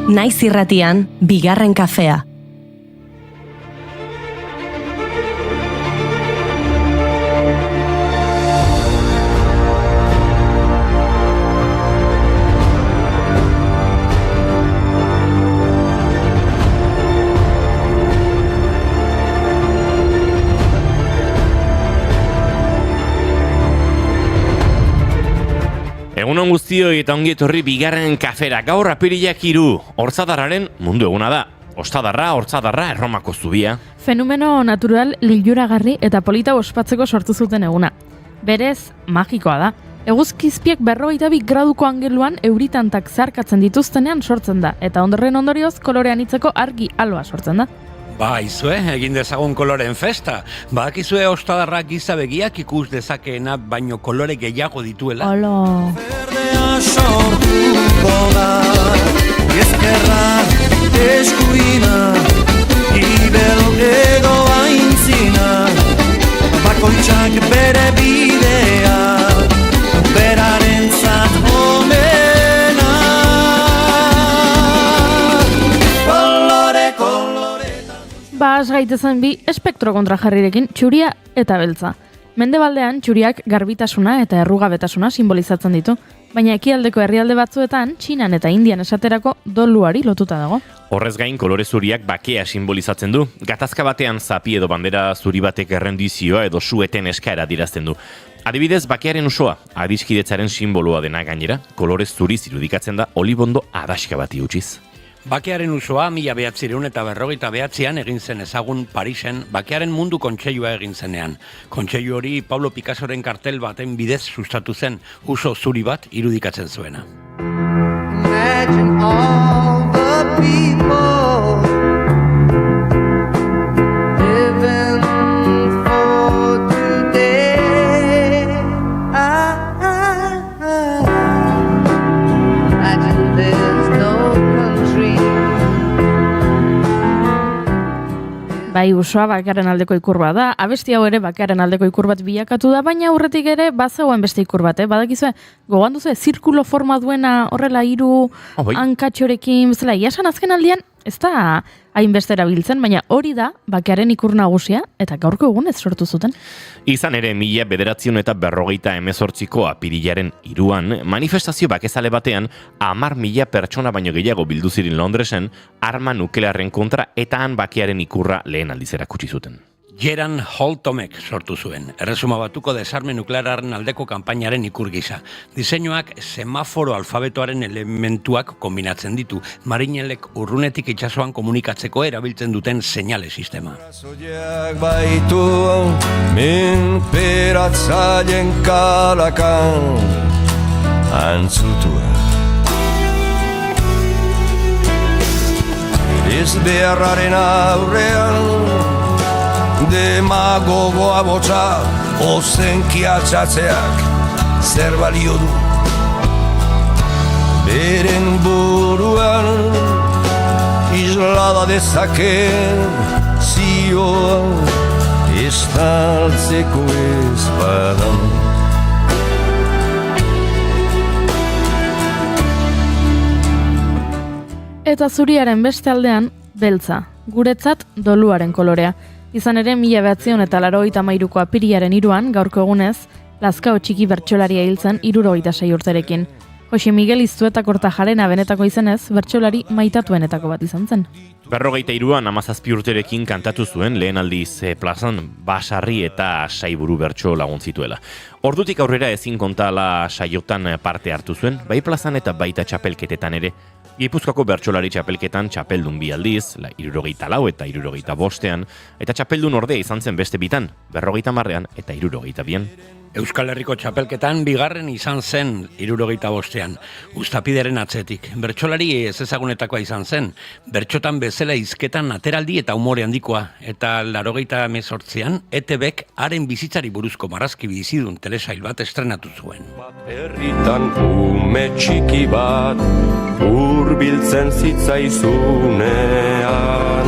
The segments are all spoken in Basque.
Naiz irratian, bigarren kafea. Egunon guztioi eta ongi etorri bigarren kafera. Gaur apirilak 3, Hortzadarraren mundu eguna da. Hortzadarra, Erromako zubia. Fenomeno natural liluragarri eta polita ospatzeko sortu zuten eguna. Berez, magikoa da. Eguzkizpiek 42 graduko angeluan euritantak zarkatzen dituztenean sortzen da, eta ondorioz kolore anitzeko argi aloa sortzen da. Ba, izue, egin dezagun koloren festa. Bakizue Hortzadarrak giza begiak ikus dezakeena baino kolore gehiago dituela. Olo. Berdea sortuko da, ezkerra, eskuina, ibel edo aintzina, bakoitzak bere bidea, berarentzat onena. Bas gaitezen bi espektro kontrajarrirekin, txuria eta beltza. Mendebaldean txuriak garbitasuna eta errugabetasuna simbolizatzen ditu, baina ekialdeko herrialde batzuetan, Txinan eta Indian esaterako doluari lotuta dago. Horrez gain kolore zuriak bakea simbolizatzen du. Gatazka batean zapi edo bandera zuri batek errendizioa edo sueten eskaera dirazten du. Adibidez, bakearen usoa, adiskidetzaren simboloa dena gainera, kolore zuriz irudikatzen da olibondo adaxka bati utziz. Bakearen usoa 1959an egin zen ezagun Parisen Bakearen mundu kontseilua egin zenean. Kontseilu hori Pablo Picassoren kartel baten bidez sustatu zen uso zuri bat irudikatzen zuena. Imagine all the people living for today. Imagine there's no country. Bai, usoa bakearen aldeko ikur bat da, abesti hau ere bakearen aldeko ikur bat bilakatu da, baina aurretik ere bazegoen beste ikur bat, badakizue, gogoan duzu, zirkulo forma duena horrela 3 hankatxorekin, bezala, iasan azken aldian, ez da hainbeste erabiltzen, baina hori da bakearen ikur nagusia, eta gaurko egunez sortu zuten. Izan ere, 1958ko apirilaren 3 manifestazio bakezale batean 10.000 pertsona baino gehiago bildu ziren Londresen arma nuklearren kontra eta han bakearen ikurra lehen aldiz erakutsi zuten. Gerald Holtomek sortu zuen, Erresuma Batuko desarme nuklearraren aldeko kanpainaren ikur gisa. Diseinuak semaforo alfabetoaren elementuak kombinatzen ditu, marinelek urrunetik itsasoan komunikatzeko erabiltzen duten seinale sistema. Zoiak baitu menperatzaileen kalakan antzutua. Ez beharraren aurrean demagogoa botza ozenki altxatzeak zer balio du. Beren buruan islada dezaken zioa estaltzeko ez badan. Eta zuriaren beste aldean, beltza, guretzat doluaren kolorea. Izan ere, 1983ko apirilaren 3 gaurko egunez, Lazkao txiki bertsolaria hiltzen 76 urterekin. Jose Miguel Iztueta Kortajarena benetako izenez, bertsolari maitatuenetako bat izan zen. 43an 17 urterekin kantatu zuen lehen aldiz plazan basarri eta saiburu bertso lagun zituela. Ordutik aurrera ezin kontala saiotan parte hartu zuen, bai plazan eta baita txapelketetan ere. Gipuzkoako bertsolari txapelketan txapeldun 2 aldiz, 74 eta 75ean, eta txapeldun ordea izan zen beste bitan, 50ean eta 62ean. Euskal Herriko txapelketan bigarren izan zen 75ean, Uztapideren atzetik. Bertsolari ez ezagunetakoa izan zen, bertxotan bezala hizketan ateraldi eta umore handikoa, eta 88ean ETBk haren bizitzari buruzko marrazki bizidun telesail bat estrenatu zuen. Herritan ume txiki bat hurbiltzen zitzaizunean,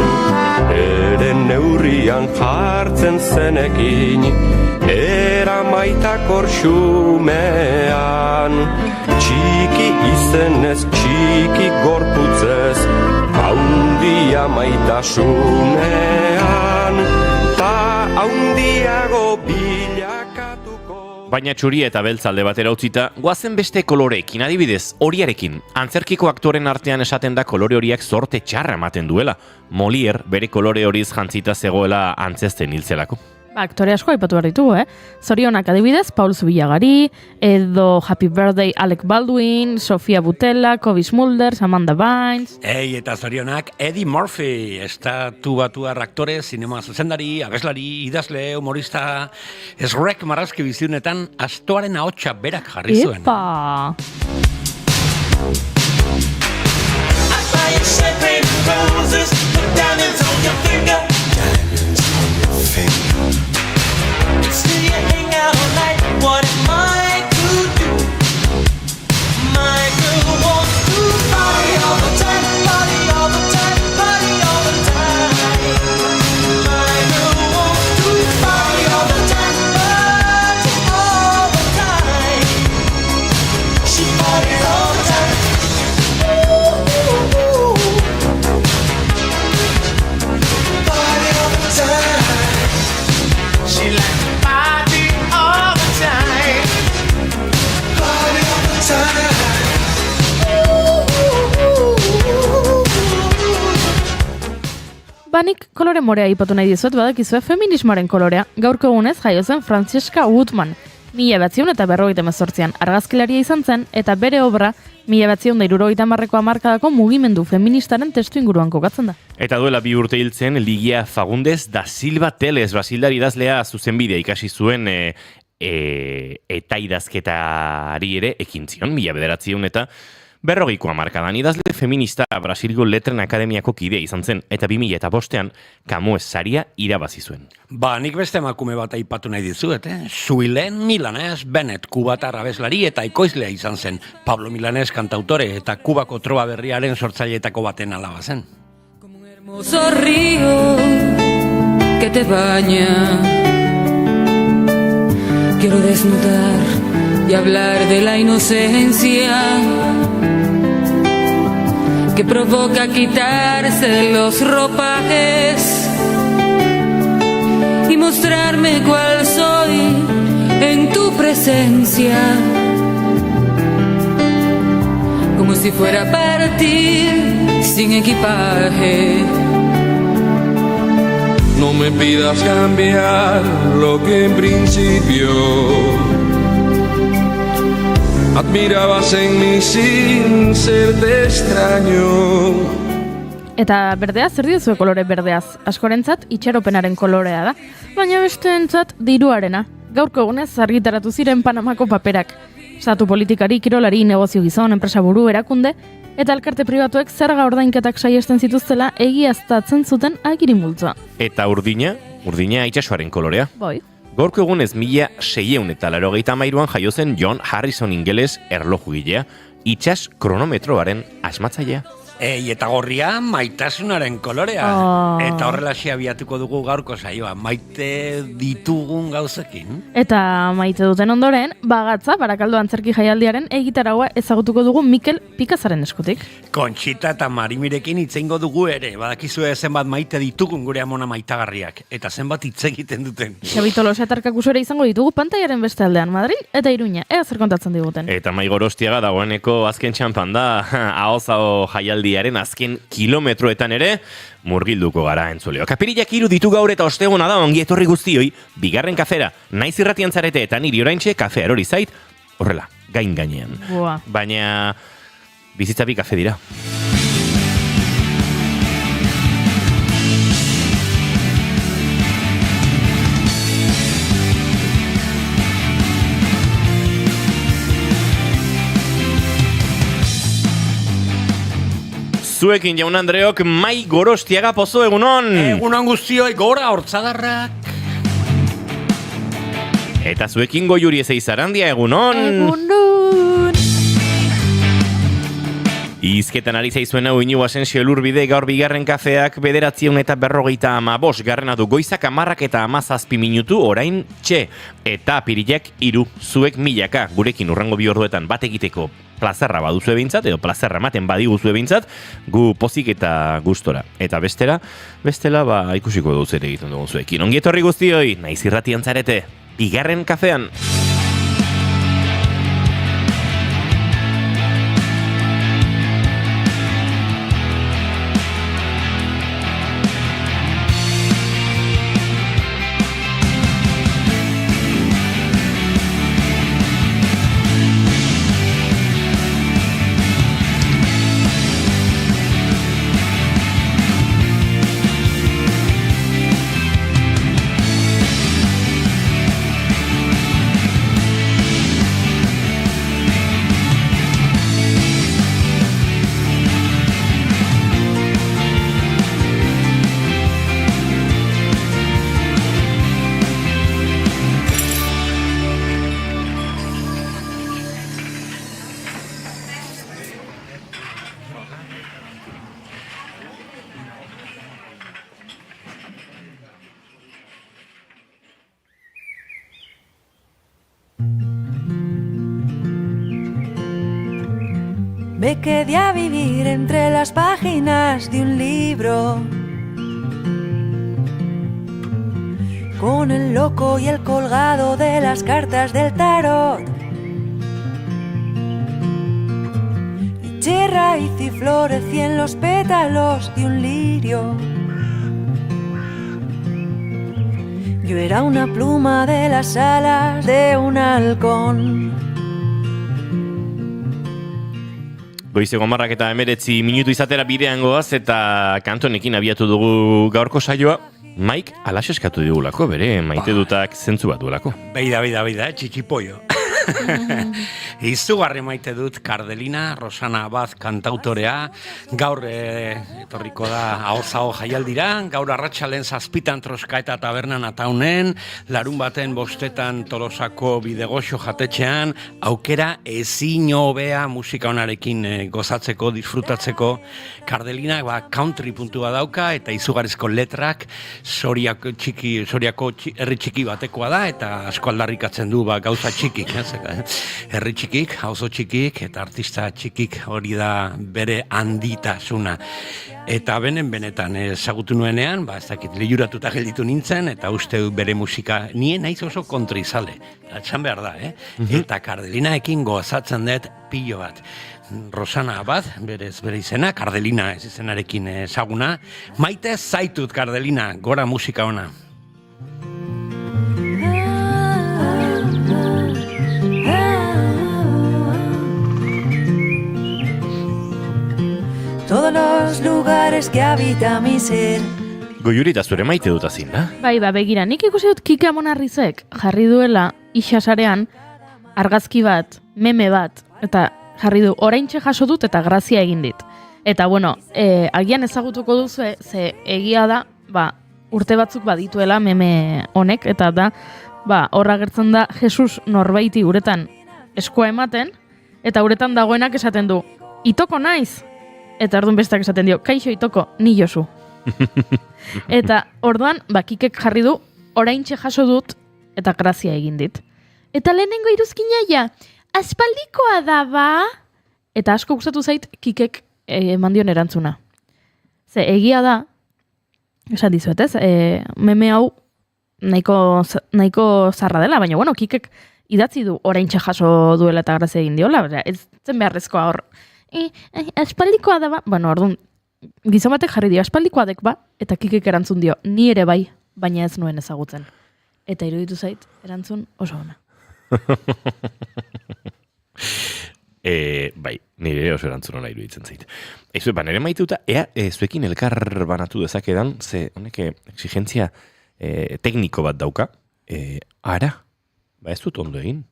eren neurrian jartzen zenekin, eramaitakor xumean, txiki izenez, txiki gorputzez, dira maitasunean, ta haundiago bilakatuko. Baina txuri eta beltzalde batera utzita, goazen beste koloreekin, adibidez, horiarekin. Antzerkiko aktoren artean esaten da kolore horiak zorte txarra ematen duela. Molière bere kolore horiz jantzita zegoela antzesten hiltzelako. Aktore asko aipatu behar ditugu, Zorionak adibidez, Paul Zubillagari, edo Happy Birthday Alec Baldwin, Sofia Boutella, Cobie Smulders, Amanda Bynes... Eta zorionak Eddie Murphy, estatu batuar aktore, zinema zuzendari, abeslari, idazle, humorista, Shrek marrazki biziunetan astoaren ahotsa berak jarri zuen. Epa! Still you hang out all night, what am I to do? My girl wants to party all the time, party all the time, party all the time. My girl wants to party all the time, party all the time. She parties all the time. Ooh. Party all the time. She likes to party all the time. Party all the time. Banik kolore morea ipatu nahi dizuet, badakizue feminismoaren kolorea. Gaurko egunez jaio zen Francesca Woodman. 1958an argazkilaria izan zen, eta bere obra 1970ko hamarkadako mugimendu feministaren testu inguruan kokatzen da. Eta duela 2 urte hiltzen, Ligia Fagundes da Silva Teles, brasildar idazlea zuzenbidea ikasi zuen eta idazketari ere ekin zion, 1900 eta 40ko hamarkadan idazle feminista Brasilgo Letren Akademiako kidea izan zen, eta 2005ean Camus saria irabazi zuen. Nik beste emakume bat aipatu nahi dizuet, Suilen Milanés Bennett, kubatar abeslari eta ekoizlea izan zen. Pablo Milanés kantautore eta Kubako troba berriaren sortzaileetako baten alaba zen. Como un hermoso río que te baña, quiero desnudar y hablar de la inocencia que provoca quitarse los ropajes y mostrarme cuál soy en tu presencia, como si fuera a partir sin equipaje. No me pidas cambiar lo que en principio admirabas en mí sin serte extraño. Eta berdea, zer diozue kolore berdeaz? Askorentzat itxaropenaren kolorea da, baina besteentzat diruarena. Gaurko egunez argitaratu ziren Panamako paperak. Estatu politikari, kirolari, negozio gizon, enpresaburu, erakunde, eta elkarte pribatuek zerga ordainketak saiesten zituztela egiaztatzen zuten agirimultzoa. Eta urdina itsasoaren kolorea. Boi. Gaurko egunez 1683an jaio zen John Harrison ingeles erlojugilea, itsas kronometroaren asmatzailea. Eta gorria maitasunaren kolorea. Eta horrelaxe abiatuko dugu gaurko saioa, maite ditugun gauzekin. Eta maite duten ondoren, Bagatza, Barakaldo antzerki jaialdiaren egitaragoa ezagutuko dugu Mikel Pikazaren eskutik. Kontxita eta Marimirekin hitzeingo dugu ere, badakizue zenbat maite ditugun gure amona maitagarriak, eta zenbat hitz egiten duten. Xabi Tolosa eta Arkakusora izango ditugu pantaiaren beste aldean, Madrid eta Iruña, ea zer kontatzen diguten. Eta Mai Gorostiaga dagoeneko azken txampan da, ahoz-aho jaialdiaren azken kilometroetan ere, murgilduko gara entzuleo. Kapiriak 3 ditu gaur eta osteguna da, ongi etorri guztioi, bigarren kafera, naiz irratian zarete eta niri oraintxe kafe erori zait, horrela, gainean. Baina bizitza bi kafe dira. Zuekin jaun Andreok, Mai Gorostiaga pozo egunon! Egunon guztioi, gora hortzadarrak! Eta zuekin Goiuri Ezeizarandia egunon! Egunon! Izketan ari zaizuen hau Inigo Asensio Elurbide gaur bigarren kafeak 9:55 garrena du goizak 10:17 orain txe eta apirilak 3 zuek milaka gurekin urrengo 2 orduetan bat egiteko plazerra baduzue behintzat edo plazerra ematen badiguzue behintzat gu pozik eta gustora eta bestela ikusiko duz ere egiten dugun zuekin. Ongi etorri guztioi, naiz irratian zarete bigarren kafean. Me quedé a vivir entre las páginas de un libro, con el loco y el colgado de las cartas del tarot. Eché raíz y florecí en los pétalos de un lirio. Yo era una pluma de las alas de un halcón. Goizeko 10:19 izatera bidean goaz eta kantonekin abiatu dugu gaurko saioa. Maik alaxe eskatu digulako, bere maite dutak zentzu bat duelako. Beida, txikipollo. Izugarri maite dut Kardelina, Rosana Abad kantautorea, gaur etorriko da ahozago jaialdira, gaur arratsalen 7 troska eta tabernan ataunen, larun baten 5 Tolosako bidegoxo jatetxean, aukera ezin hobea musika onarekin gozatzeko, disfrutatzeko. Kardelina country puntua dauka eta izugarrizko letrak, Soriako herri txiki batekoa da eta asko aldarrikatzen du gauza txikik, herri txikik, auzo txikik eta artista txikik, hori da bere handitasuna. Eta benetan ezagutu nuenean, ez dakit, lehuratuta gelditu nintzen, eta uste bere musika, nien naiz oso kontrizale, atxan behar da, Eta Kardelinaekin gozatzen dut pilo bat. Rosana Abad, bere izena, Kardelina ez izenarekin ezaguna. Maite zaitut, Kardelina, gora musika ona. Todos los lugares que habita mi ser. Goiuri eta zure maite dut azin, da? Bai, begira, nik ikusi dut Kike Amonarrizek jarri duela Ixasarean argazki bat, meme bat, eta jarri du, oraintxe jaso dut eta grazia egin dit. Eta, bueno, agian ezagutuko duzu, ze egia da, urte batzuk badituela meme honek, eta da, horra gertzen da Jesus norbaiti uretan eskua ematen, eta uretan dagoenak esaten du, itoko naiz! Eta orduan besteak esaten dio, kaixo itoko, ni Josu. Eta orduan, Kikek jarri du, oraintxe jaso dut, eta grazia egin dit. Eta lehenengo iruzkina aspaldikoa da ba? Eta asko gustatu zait, Kikek eman dion erantzuna. Ze, egia da, esan dizuet ez, meme hau nahiko zarra dela, baina bueno, Kikek idatzi du oraintxe jaso duela eta grazia egin diola, ez zen beharrezkoa hor, aspaldikoa da ba, bueno, orduan, gizon batek jarri dio, aspaldikoa dek ba, eta Kikek erantzun dio, ni ere bai, baina ez nuen ezagutzen. Eta iruditu zait, erantzun oso ona. Bai, nire oso erantzun hona iruditzen zait. Eizu, nire maituta, zuekin elkar banatu dezakedan, ze honek exigentzia tekniko bat dauka, ara, ez dut ondo egin.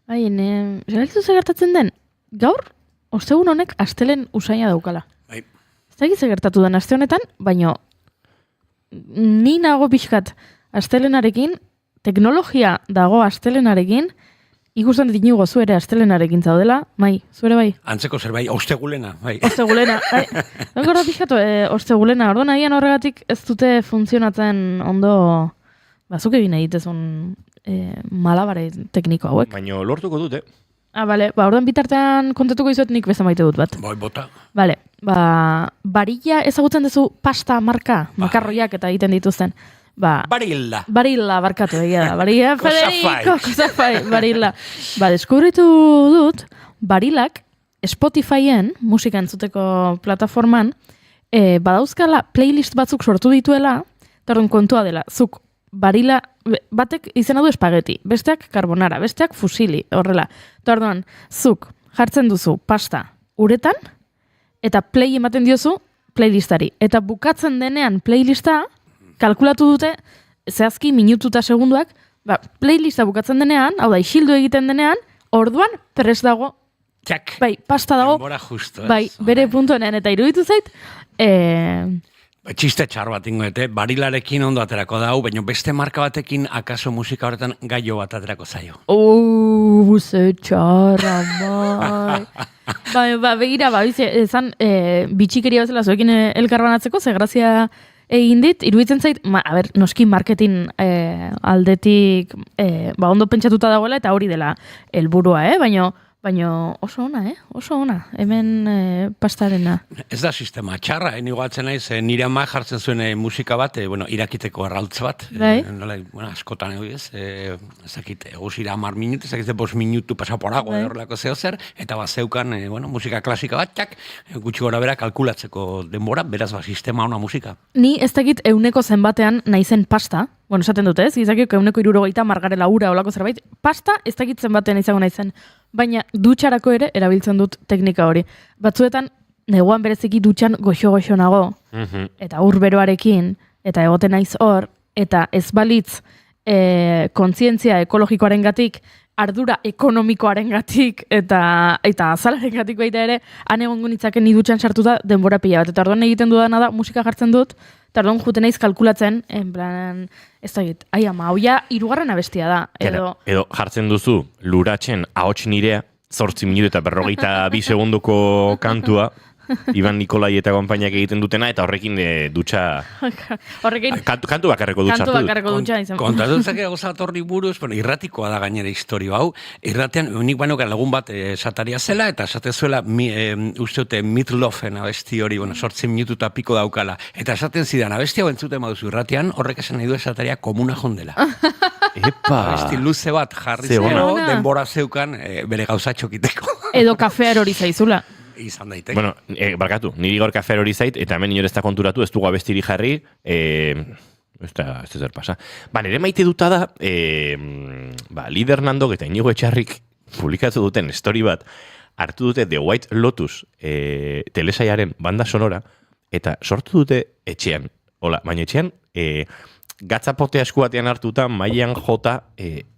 Zergakizu gertatzen den, gaur, ostegun honek astelen usaina daukala. Bai. Ez da gertatu den aste honetan, baina ni nago pixkat astelenarekin, teknologia dago astelenarekin, Ikusten dut Inigo zu ere astelenarekin zaudela, mai, zu ere bai? Antzeko zerbait, ostegulena, bai. Ostegulena, bai. Gorra pixkatu, ostegulena, orduan agian horregatik ez dute funtzionatzen ondo, bazuk egin egitezun malabare tekniko hauek. Baina lortuko dute. Bale, orduan bitartean kontatuko izuet nik beste maite dut bat. Bai, bota. Bale, barilla ezagutzen duzu pasta marka, makarroiak eta egiten dituzten. Barilla. Barilla, barkatu egia da. Barilla, Federico, Kosafai, Barilla. Deskubritu dut, Barillak Spotifyen, musika entzuteko plataforman, badauzkala playlist batzuk sortu dituela, eta orduan kontua dela, zuk Barilla, batek izena du espageti, besteak carbonara, besteak fusili, horrela. Eta orduan, zuk jartzen duzu pasta uretan, eta play ematen diozu playlistari. Eta bukatzen denean playlista, kalkulatu dute, zehazki minutu eta segunduak, playlista bukatzen denean, hau da, isildu egiten denean, orduan prest dago, Txak. Bai, pasta dago, Denbora justo, bai, bere puntuenean, eta iruditu zait, txiste txar bat ingoete, Barillarekin ondo aterako dau, baina beste marka batekin akaso musika horretan gaio bat aterako zaio. Ze txarra, bai. Begira, ezan, bitxikeria bezala zuekin elkarbanatzeko, ze grazia egin dit, iruditzen zait, noski marketing aldetik ondo pentsatuta dagoela, eta hori dela helburua, baina oso ona, oso ona, hemen pastarena. Ez da sistema txarra, inigoatzen naiz, nire ama jartzen zuen musika bat, irakiteko arraltz bat, askotan ezakit, eguzira 10 minutu, ezakit 5 minutu pasaporago horrelako zer, eta zeukan musika klasika bat, txak, gutxi gora bera kalkulatzeko denbora, beraz sistema ona musika. Ni ez dakit euneko zenbatean naizen pasta, esaten dute ez, izakik euneko 60 margarela ura olako zerbait, pasta ez dakit zenbatean izango naizen, baina dutxarako ere erabiltzen dut teknika hori. Batzuetan, neguan bereziki dutxan goxo-goxo nago, eta urberoarekin, eta egoten naiz hor, eta ez balitz kontzientzia ekologikoaren gatik, ardura ekonomikoaren gatik, eta azalaren gatik baita ere, han egongo nitzaken ni dutxan sartuta denbora pila bat. Eta orduan egiten dudana da, musika jartzen dut, eta orduan juten naiz kalkulatzen, en plan, ez da git, ai ama, hauia 3. abestia da. Edo jartzen duzu, luratzen ahots nirea, 8 minutu eta 52 segunduko kantua, Iban Nikolai eta konpainiak egiten dutena, eta horrekin dutxa... Kantu bakarreko dutxa hartu dut. Kantu bakarreko dutxa izan. Kontatutzak gauza torri buruz, irratikoa da gainera historio hau. Irratean, nik banokan lagun bat esataria zela, eta esate zuela, usteute, Meatloafen abesti hori, 8 minutu eta piko daukala. Eta esaten zidan, abesti hau entzuten baduzu irratean, horrek esan nahi du esataria komuna jondela. Epa! Abesti luze bat jarri zero, denbora zeukan bere gauzatxokiteko. Edo kafear hori zaizula. Izan daiteke. Bueno, barkatu, niri gaur kafer hori zait, eta hemen inor ez da konturatu, ez dugu abestiri jarri, ez da zer pasa. Nire maite duta da, Lider Nandok eta Inigo Etxarrik publikatu duten story bat, hartu dute The White Lotus telesaiaren banda sonora, eta sortu dute etxean. Baina etxean, gatzapotea eskuatean hartuta, mailan jota,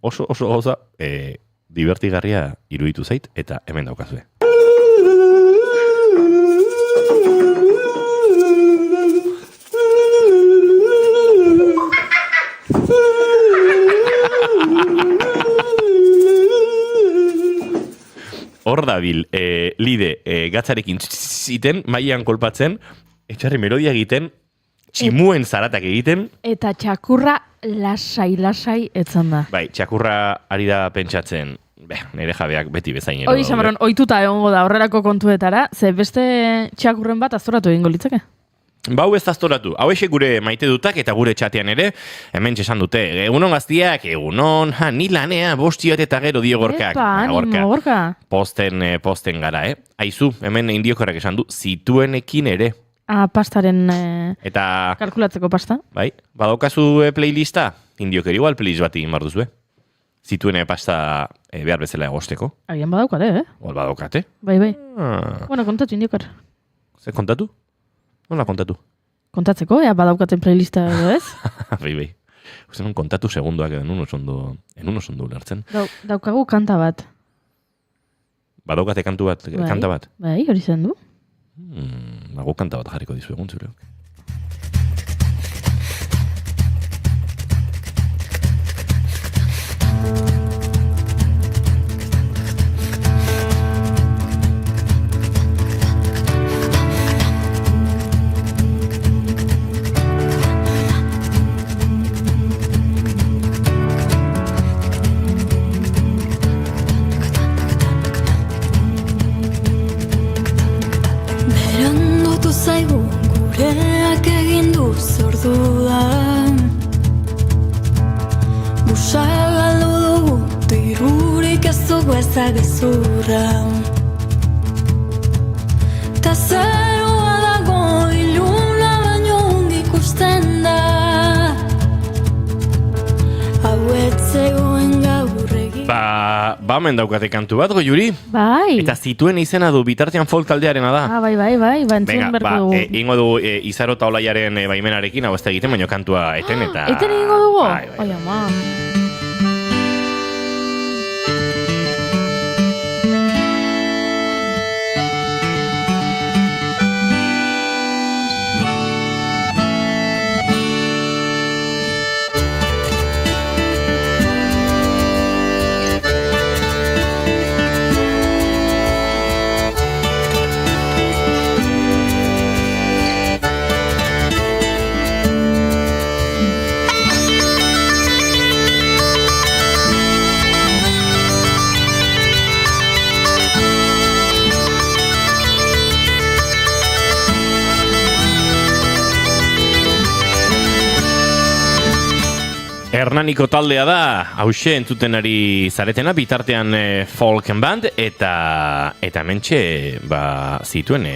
oso gauza divertigarria iruditu zait, eta hemen daukazue. Hor dabil, lide gatzarekin ziten, mailan kolpatzen, Etxarri melodia egiten, tximuen zaratak egiten. Eta txakurra lasai etzan da. Bai, txakurra ari da pentsatzen, nire jabeak beti bezain. Hori xamaron, ohituta egongo da horrelako kontuetara, ze beste txakurren bat aztoratu egingo litzake. Hau ez aztoratu, hau esek gure maite dutak eta gure txatean ere, hemen txesan dute, egunon gaztiak, egunon, ni lanea, bostiot eta gero diogorkak. Animo, gorka. Posten gara, Aizu, hemen indiokorrak esan du, zituenekin ere. Pastaren eta kalkulatzeko pasta. Bai, badaukazu playlista, indiokeri igual playlist bat egin barduzue. Zituene pasta behar bezala egosteko. Agian badaukate, Badaukate. Bai. Bueno, kontatu indiokar. Zer kontatu? Nola kontatu? Kontatzeko, badaukaten playlista edo ez? Bai. Uste non kontatu segunduak edo en unos ondo ulertzen. Daukagu kanta bat. Badaukate kanta bat? Bai, hori zen du. Bago kanta bat jarriko dizu egun zureok. orduan Busa galdu dugu, dirurik ez dugu ezagizurra Ta zerua dago iluna baino ongi ikusten da Hau ez zegoen gaur egin Ba, hemen daukate kantu bat, Goiuri? Bai. Eta zituen izena du, bitartean folk taldearena da. Bai, entzun Venga, berko ba, dugu. ingo du Izaro eta Olaiaren baimenarekin, hau ez da egiten, baina kantua eten eta... Eten egingo dugu? Bai. Oi, ama. Hernaniko taldea da, hause entzuten ari zaretena, bitartean folken band, eta hementxe zituen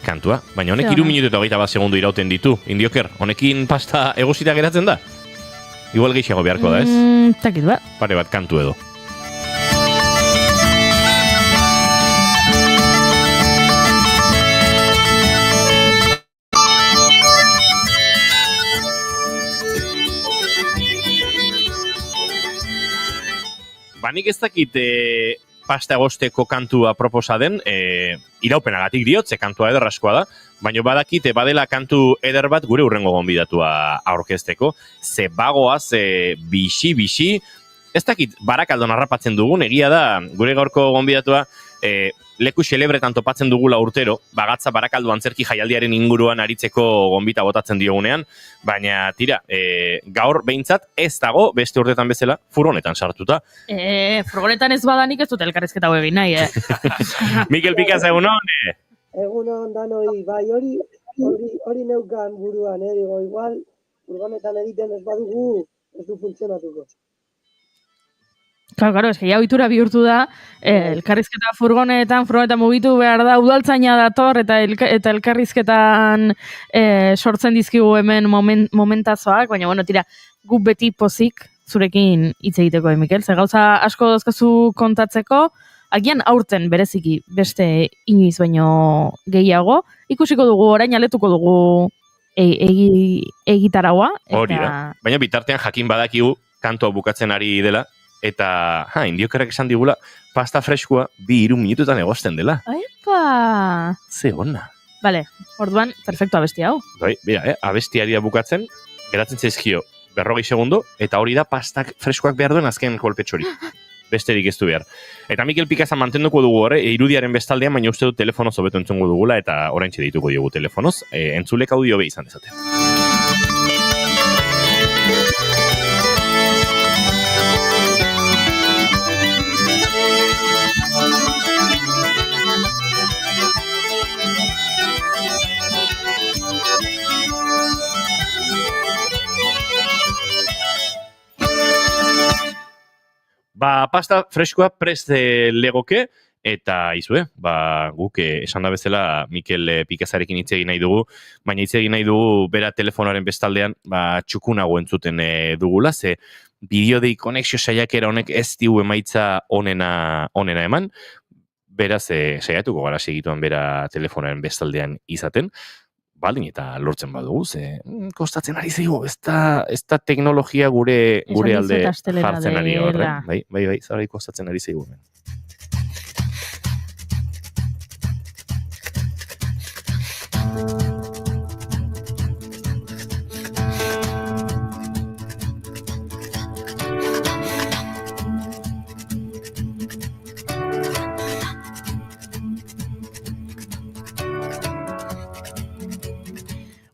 kantua. Baina honek 3 minutu eta 21 segundu irauten ditu. Indioker, honekin pasta egosita geratzen da? Igual gehiago beharko da, ez? Takit ba. Pare bat kantu edo. Nik ez dakit pasta egosteko kantua proposa den, iraupenagatik diot, ze kantua ederraskoa da, baina badakit badela kantu eder bat gure hurrengo gonbidatua aurkezteko, ze bagoaz bixi, ez dakit Barakaldon harrapatzen dugun, egia da gure gaurko gonbidatua leku xelebretan topatzen dugula urtero, bagatza Barakaldo antzerki jaialdiaren inguruan aritzeko gonbita botatzen diogunean, baina tira, gaur behintzat ez dago beste urtetan bezala furgonetan sartuta. Furgonetan ez badanik ez dut elkarrizketa hau egin nahi, Mikel Pikaz, egunon? Egunon danoi, bai hori neukan buruan, digo, igual furgonetan egiten ez badugu ez du funtzionatuko. Claro, eski ohitura bihurtu da, elkarrizketa furgonetan mugitu behar da, udaltzaina dator eta elkarrizketan sortzen dizkigu hemen momentazoak, baina bueno, tira, gu beti pozik zurekin hitz egiteko, Mikel, ze gauza asko dozkazu kontatzeko, agian aurten bereziki beste inoiz baino gehiago, ikusiko dugu, orain aletuko dugu egitaraua. Hori da, baina bitartean jakin badakigu kantua bukatzen ari dela, eta, indiokerrak esan digula, pasta freskua 2-3 minututan egosten dela. Aipa! Ze ona. Bale, orduan, perfecto abesti hau. Bai, bera, abestiari da bukatzen, geratzen zaizkio 40 segundo, eta hori da pastak freskoak behar duen azken kolpetxori. Besterik ez du behar. Eta Mikel Pikaza mantenduko dugu hori, irudiaren bestaldean, baina uste dut telefonoz hobeto entzungo dugula, eta oraintxe dituko diogu telefonoz, entzulek audio be izan dezaten. Pasta freskoa prest legoke, eta izue, guk esan da bezala Mikel Pikazarekin hitz egin nahi dugu, baina hitz egin nahi dugu bera telefonoaren bestaldean txukunago entzuten dugula, ze bideodei konexio saiakera honek ez diu emaitza onena eman, beraz saiatuko gara segituan bera telefonoaren bestaldean izaten, baldin eta lortzen badugu, ze kostatzen ari zaigu, ez da teknologia gure alde jartzen ari horren. Bai, zarai kostatzen ari zaigu.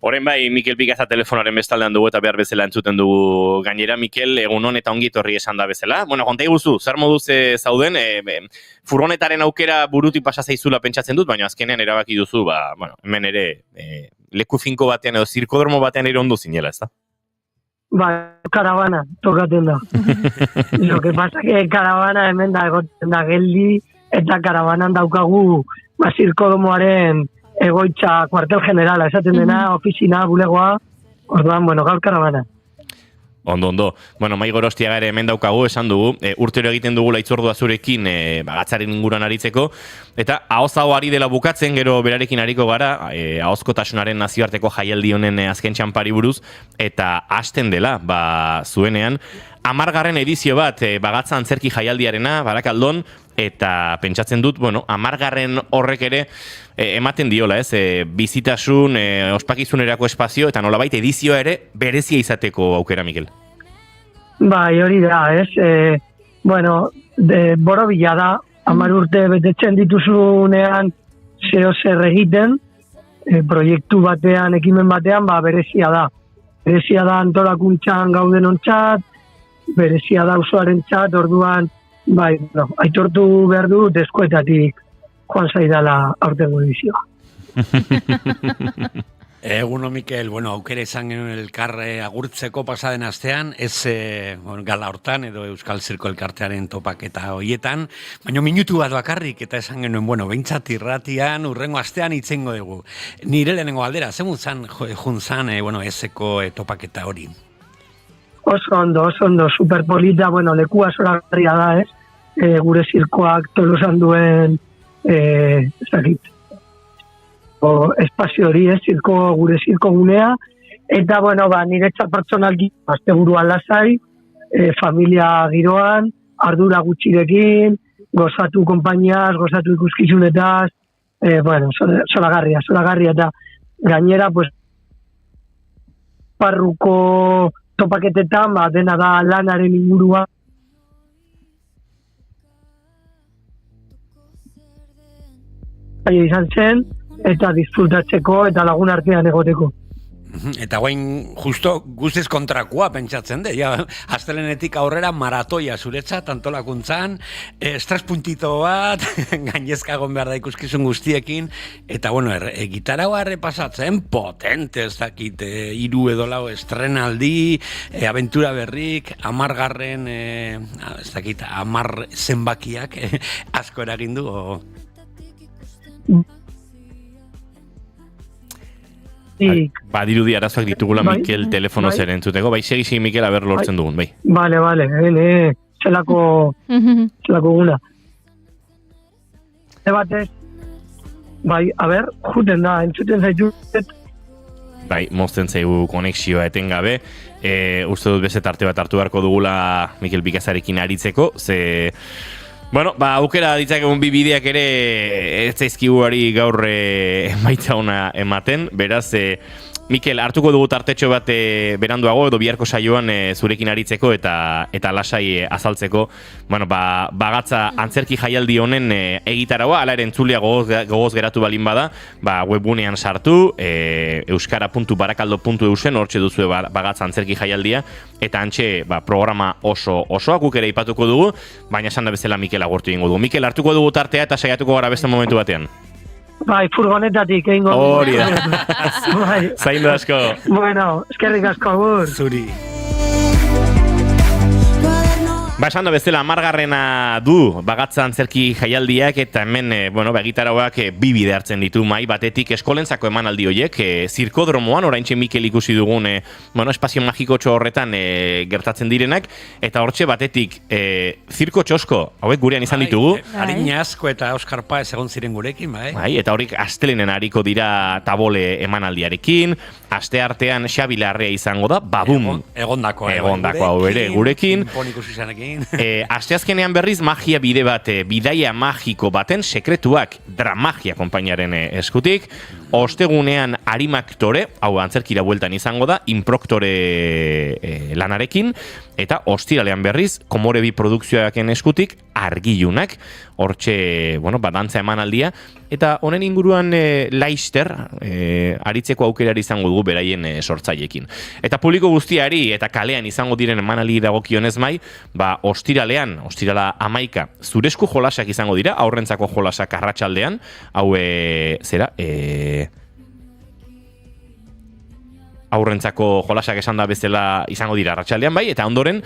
Horren bai, Mikel Pikaza telefonaren bestaldean dugu eta behar bezala entzuten dugu gainera. Mikel, egunon eta ongi etorri esan da bezala. Bueno, konta iguzu, zer moduz zauden, furgonetaren aukera burutik pasa zaizula pentsatzen dut, baina azkenean erabaki duzu, hemen ere leku finko batean edo zirkodromo batean ere ondo zinela, ez da? Karavana, tokaten da. Lo que pasa que karavana hemen da egoten da geldi, eta karavanan daukagu zirkodomoaren egoitza kuartel generala, esaten dena, ofizina, bulegoa, orduan, gaur karavana. Ondo. Bueno, Mai Gorostiaga ere hemen daukagu, esan dugu, urtero egiten dugu laitzordua zurekin gatzaren inguruan aritzeko, eta ahoz-aho ari dela bukatzen, gero berarekin ariko gara, ahozkotasunaren nazioarteko jaialdi honen azken txanpari buruz, eta hasten dela, zuenean, 10. edizio bat, bagatza antzerki jaialdiarena, Barakaldon, eta pentsatzen dut, 10. horrek ere ematen diola, ez? Bizitasun, ospakizunerako espazio, eta nolabait edizioa ere berezia izateko aukera, Mikel. Bai, hori da, ez? Borobila da, 10 urte betetzen dituzunean zeo zer egiten, proiektu batean, ekimen batean, berezia da. Berezia da antolakuntzan gauden ontzat, berezia da usuaren txat, orduan, aitortu behar dut eskuetatik joan zaidala aurtengo edizioa. Eguno, Mikel, aukera izan genuen elkarre agurtzeko pasaden astean, ez gala hortan edo Euskal Zirko elkartearen topaketa hoietan, baina minutu bat bakarrik eta esan genuen, behintzat irratian, urrengo astean itzengo dugu. Nire lehenengo aldera, zemuzan juntzan, ezeko topaketa hori? Oso ondo, superpolita, lekua zoragarria da, ez? Gure zirkoak Tolosan duen espazio hori, gure zirko gunea, eta, niretzat pertsonalki, asteburuan lasai, familia giroan, ardura gutxirekin, gozatu konpainiaz, gozatu ikuskizunetaz, zoragarria, eta gainera, parruko topaketetan, dena da lanaren ingurua. Izan zen, eta disfrutatzeko, eta lagun artean egoteko. Eta guain justo guztiz kontrakoa pentsatzen de, astelenetik aurrera maratoia zuretzat antolakuntzan, estres puntito bat, gainezkagon behar da ikuskizun guztiekin, eta gitarra errepasatzen potente, ez dakit, 3 edo 4 estrenaldi, aventura berrik, 10. Ez dakit, 10 zenbakiak asko eragin du, Badirudi arazoak ditugula, Mikel, telefono zer entzuteko. Segi, Mikel, aber lortzen dugun, bai. Bale, zelako guna. Batez, juten da, entzuten zaitu. Mozten zaigu konexioa etengabe. Uste dut beste tarte bat hartu beharko dugula Mikel Pikazarekin aritzeko, ze... aukera ditzakegun bi bideak ere ez zaizkiguari gaur emaitza ona ematen, beraz, Mikel, hartuko dugu tartetxo bat beranduago edo biharko saioan zurekin aritzeko eta lasai azaltzeko, bagatza antzerki jaialdi honen egitaragoa, ala ere entzulia gogoz geratu balin bada, webgunean sartu, euskara.barakaldo.eusen, hortxe duzu bagatza antzerki jaialdia, eta antxe programa osoak guk ere ipatuko dugu, baina esan da bezala Mikel agurtu ingo dugu. Mikel, hartuko dugu tartea eta saiatuko gara beste momentu batean. Furgonetatik egingo. Hori da. Zaindu asko. Eskerrik asko, agur. Zuri. Esan da bezala, 10. du bagatza antzerki jaialdiak eta hemen, egitarauak bi bide hartzen ditu, batetik eskolentzako emanaldi horiek, zirkodromoan, oraintxe Mikel ikusi dugun, espazio magikotxo horretan gertatzen direnak, eta hortxe batetik, zirko txosko, hauek gurean izan ditugu. Arina asko eta Oskar Paez egon ziren gurekin, eta horik astelenen hariko dira tabole emanaldiarekin, aste artean Xabi Larrea izango da, babum. Egondako hau ere gurekin. Ponikusizanekin. Asteazkenean berriz magia bide bat, bidaia magiko baten sekretuak Dramagia konpainiaren eskutik. ostegunean Arimaktore, hau antzerkira bueltan izango da, Inproktore lanarekin, eta ostiralean berriz, Komorebi produkzioaken eskutik, Argilunak, hortxe, dantza emanaldia, eta honen inguruan laister, aritzeko aukerari izango dugu beraien sortzailekin. Eta publiko guztiari eta kalean izango diren emanaldi dagokionez mai, ostirala 11 zurezko jolasak izango dira, aurrentzako jolasak arratsaldean, hau aurrentzako jolasak esan da bezala izango dira arratsaldean bai, eta ondoren,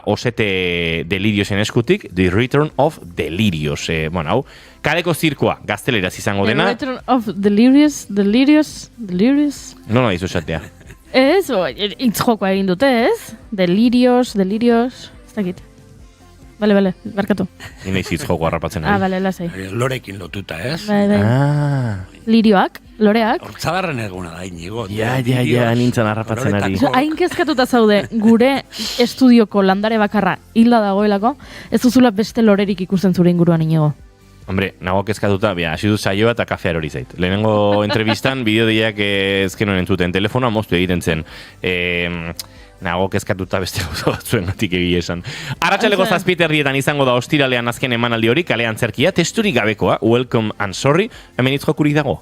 Osete Deliriosen eskutik, The Return of Delirios. Hau, kaleko zirkoa, gazteleraz izango dena. The Return of Delirios. No, izu esatea. Ez, hitz jokoa egin dute, ez? Delirios, ez dakit. Bale, barkatu. Inaiz hitz joko harrapatzen ari. Bale, lasai. Lorekin lotuta, ez? Bai. Lirioak, loreak. Hortzadarren eguna da, Inigo. Ja, nintzen harrapatzen ari. Hain kezkatuta zaude, gure estudioko landare bakarra hilda dagoelako, ez duzula beste lorerik ikusten zure inguruan, Inigo. Hombre, nago kezkatuta, hasi dut saioa eta kafear hori zait. Lehenengo entrevistan, bideodeiak ezkenuen entzuten telefonoa moztu egiten zen. Nago kezkatuta beste batzuen gatik egia esan. Arratsaleko 7:00 izango da ostiralean azken emanaldi hori, kale antzerkia, testurik gabekoa, Welcome and Sorry, hemen hitz jokurik dago.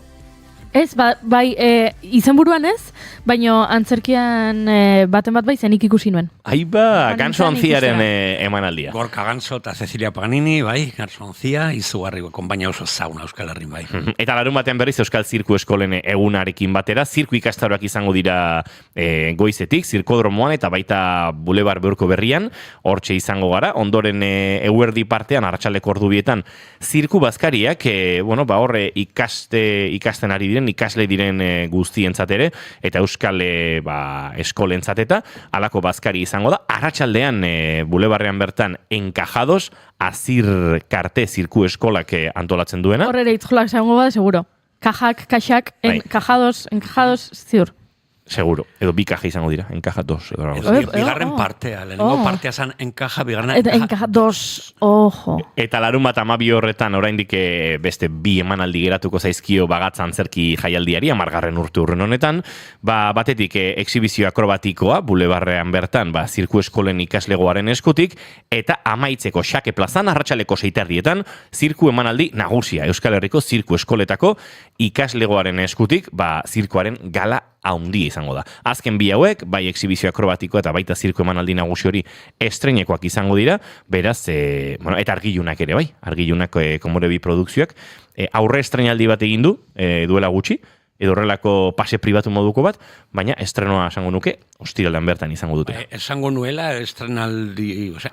Ez, bai, izenburuan ez, baino antzerkian baten bat bai zenik ikusi nuen. Ganso Ontziaren emanaldia. Gorka Ganso eta Cecilia Paganini, bai, Ganso Ontzia, izugarri konbaina oso zauna Euskal Herrin, bai. Eta larun batean berriz Euskal Zirku Eskolen egunarekin batera, zirku ikastaroak izango dira goizetik, zirkodromoan eta baita Bulebar Beurko Berrian, hortxe izango gara, ondoren eguerdi partean, arratsaldeko ordubietan, zirku bazkariak, horre ikasten ari diren, ikasle diren guztientzat ere, eta euskal eskolentzat eta halako bazkari izango da. Arratsaldean Bulebarrean bertan enkajados, azir karte zirku eskolak antolatzen duena. Horre itzolak zango bada, seguro. Kaxak, enkajados, ziur. Seguro, edo bi kaja izango dira, enkaja dos. Bigarren partea, lehenengo partea zan enkaja, bigarren enkaja dos, ojo. Eta larun bat 12 horretan oraindik beste bi emanaldi geratuko zaizkio bagatza antzerki jaialdiari, 10. urte honetan, batetik exhibizio akrobatikoa, Bulebarrean bertan, zirku eskolen ikaslegoaren eskutik, eta amaitzeko Xake plazan, arratsaleko 6:00, zirku emanaldi nagusia, Euskal Herriko zirku eskoletako ikaslegoaren eskutik, zirkuaren gala haundi izango da. Azken bi hauek, bai exhibizio akrobatiko eta baita zirku emanaldi nagusi hori estreinekoak izango dira, beraz, eta Argilunak ere, bai, Argilunak Komorebi produkzioak, aurre estreinaldi bat egin du, duela gutxi, edo horrelako pase pribatu moduko bat, baina estrenoa esango nuke, ostiralean bertan izango dute. Esango nuela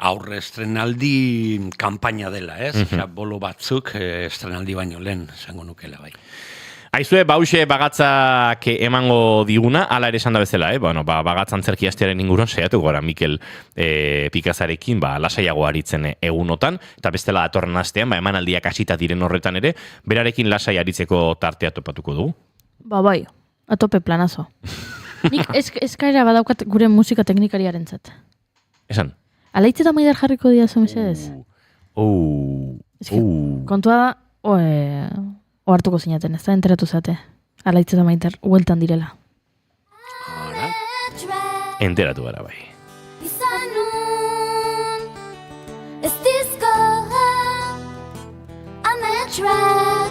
aurre estrenaldi kanpaina dela, ez? Bolo batzuk estrenaldi baino lehen esango nukela, bai. Aizue, hause bagatzak emango diguna, ala ere esan da bezala, bagatza antzerki astearen inguruan saiatuko gara Mikel Pikazarekin, lasaiago aritzen egunotan, eta bestela datorren astean, emanaldiak hasita diren horretan ere, berarekin lasai aritzeko tartea topatuko dugu. Bai, atope planazo. Nik eskaera badaukat gure musika teknikariaren zat. Esan? Alaitz eta Maider jarriko diazu, mesedez? Kontua da, ohartuko zinaten, ez da enteratu zate. Alaitz eta Maider, hueltan direla. Enteratu gara bai. Ez dizko ametrak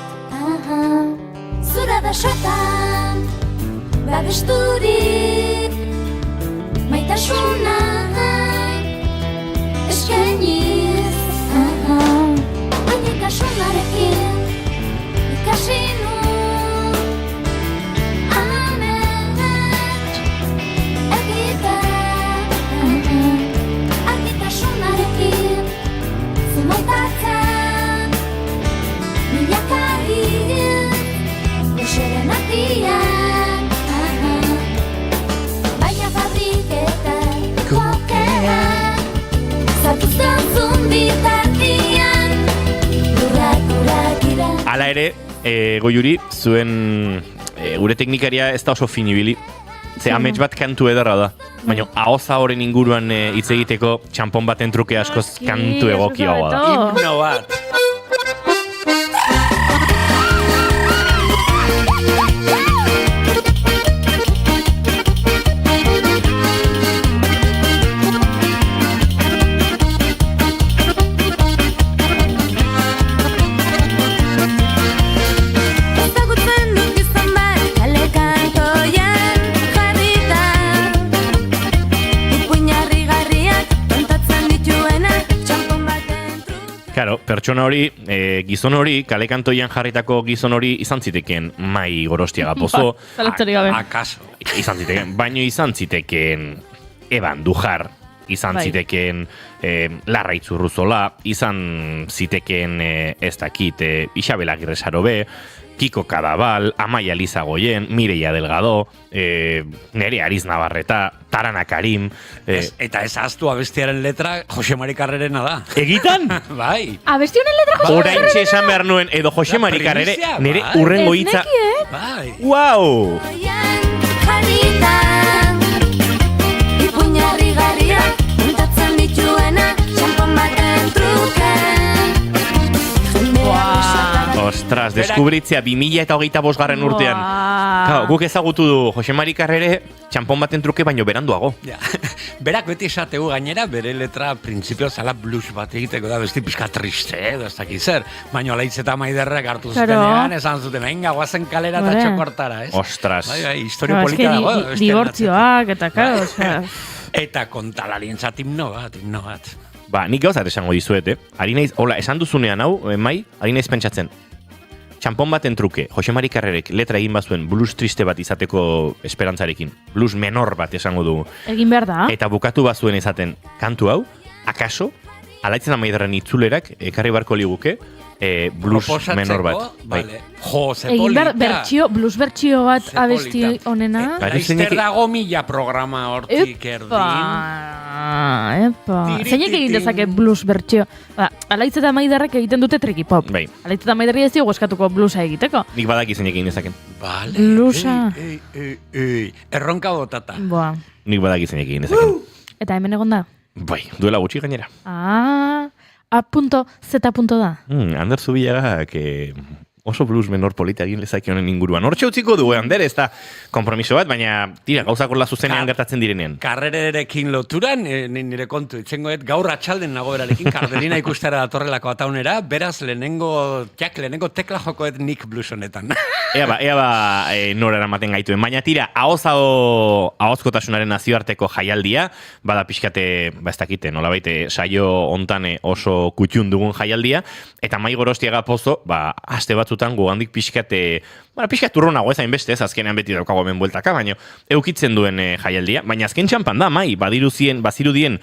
zure besotan babesturik maitasuna eskainiz anikasunarekin ikasi nun amets egitea argitasunarekin zumaitatzen milaka hil eseren artian baina fabriketan kokea zartuzten zumbitartian durak ira. Hala ere, Goiuri, zuen gure teknikaria ez da oso finibili. Ze amets bat kantu ederra da. Baina ahoza horren inguruan hitz egiteko txampon baten truke askoz kantu egokioa da. Himno bat. pertsona hori, gizon hori, kalekantoian jarritako gizon hori izan zitekeen Mai Gorostiaga Pozo. Zalantzarik gabe. Akaso. Izan zitekeen, baino izan zitekeen Eban Dujar, izan zitekeen Larra Itzurruzola, izan zitekeen ez dakit Isabel Agirre Sarobe, Kiko Kadabal, Amaia Lizagoien, Mireia Delgado, Nere Ariz Navarreta, Tarana Karim. Eta ez ahaztu abestiaren letra Jose Mari Carrerena da. Egitan? Bai. Abesti honen letra Jose Mari Carrere? Oraintxe esan behar nuen, edo Jose Mari Carrere, nire urrengo hitza. Bai. Wow! Jaritan ipuñarri garriak puntatzen dituena txampon baten truke. Ostras, deskubritzea 2025 urtean. Claro, guk ezagutu du Jose Mari Carrere txampon baten truke baino beranduago. Ja. Berak beti esategu gainera, bere letra printzipio zala blues bat egiteko da, besti pixka triste, edo ez dakit zer. Baina Laitz eta Maiderrek hartu zutenean, esan zuten, venga, guazen kalera eta txokortara, ez? Ostras. Bai, historio polita dago. Dibortzioak eta, karo, Eta kontalarientzat himno bat. Ba, nik gauzat esango dizuet, Ari naiz, hola, esan duzunean hau, Mai, ari naiz pentsatzen. Txampon baten truke, Jose Mari Carrerek letra egin bazuen blues triste bat izateko esperantzarekin. Blues menor bat esango dugu. Egin behar da. Eta bukatu bazuen izaten kantu hau, akaso, Alaitzen Amaidarren itzulerak ekarri barko liguke, blues menor bat. Vale. Jo, ze Egin behar polita. blues bertsio bat abesti honena. Laizter dago mila programa hortik Epa. Zeinek egin dezake blues bertsio? Alaitz eta Maiderrek egiten dute trikipop. Bai. Alaitz eta Maiderri ez diogu eskatuko bluesa egiteko. Nik badaki zeinek egin dezaken. Vale. Bluesa. Erronka botata. Boa. Nik badaki zeinek egin dezaken. Eta hemen egon da? Bai, duela gutxi gainera. A.Z. da. Ander Zubillaga, oso blues menor polita egin lezake honen inguruan. Hortxe utziko du, Ander, ez da kompromiso bat, baina tira, gauzakor zuzenean gertatzen direnean. Karrererekin loturan, nire kontu, itzengoet, gaur atxalden nago berarekin, Kardelina ikustera datorrelako ataunera, beraz lehenengo tekla jokoet nik blues honetan. Ea ba, nora eramaten gaituen. Baina tira, ahozkotasunaren nazioarteko jaialdia, bada pixkate, ez dakite, nolabaite, saio hontan oso kutxun dugun jaialdia, eta Mai Gorostiaga Pozo, aste batzutan gogandik pixkate urronago ezain beste, ez azkenean beti daukago hemen bueltaka, baina eukitzen duen jaialdia, baina azken txampan da, Mai, bazirudien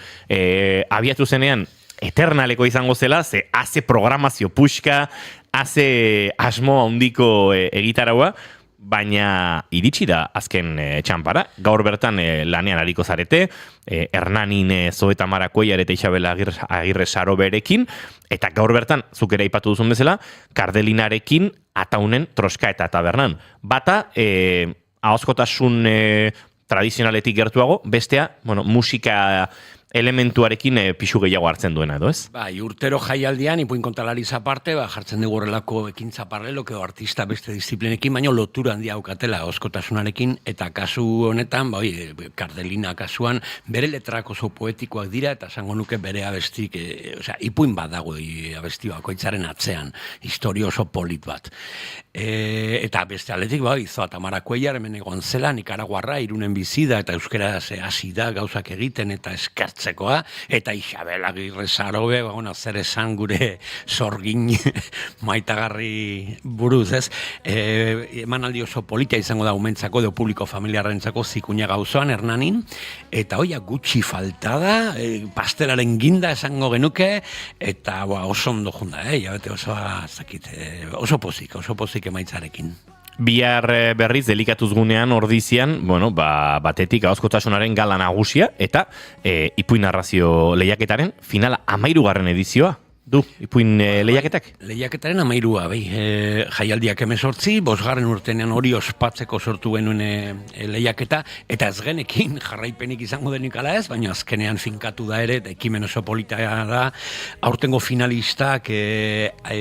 abiatu zenean eternaleko izango zela, ze haze programazio puxka, haze asmo handiko egitaraua, baina iritsi da azken txampara. Gaur bertan lanean ariko zarete, Hernanin Zoeta Marakueiar eta Isabel Agirre Saroberekin, eta gaur bertan, zuk ere aipatu duzun bezala, Kardelinarekin ataunen troska eta tabernan. Bata, ahozkotasun tradizionaletik gertuago, bestea, musika elementuarekin pixu gehiago hartzen duena, edo ez? Bai, urtero jaialdian, ipuin kontalariz aparte, jartzen dugu horrelako ekintza paralelo, edo artista beste disiplinekin, baina lotura handia aukatela oskotasunarekin, eta kasu honetan, Kardelina kasuan, bere letrak oso poetikoak dira, eta esango nuke bere abestik, ipuin bat dago abesti bakoitzaren atzean, historio oso polit bat. Eta beste aletik, Zoa Tamara Cuellar, hemen egon zela, Nikaraguarra, Irunen bizida, eta euskaraz hasi da gauzak egiten, eta eskertzekoa, eta Isabel Agirre Sarobe, zer esan gure sorgin maitagarri buruz, ez? Emanaldi oso polita izango da umentzako, edo publiko familiarrentzako Zikuña Gauzoan, Hernanin, eta gutxi falta da, pastelaren ginda esango genuke, eta oso ondo junda, jabete oso pozik emaitzarekin. Bihar berriz delikatuz gunean ordizian, batetik ahozkotasunaren gala nagusia eta ipuin narrazio lehiaketaren finala 13. edizioa. Du, ipuin lehiaketak? Lehiaketaren 13, jaialdiak 18, 5. urtenean hori ospatzeko sortu genuen lehiaketa, eta ez genekin jarraipenik izango denik ala ez, baina azkenean finkatu da ere, ekimen oso polita da, aurtengo finalistak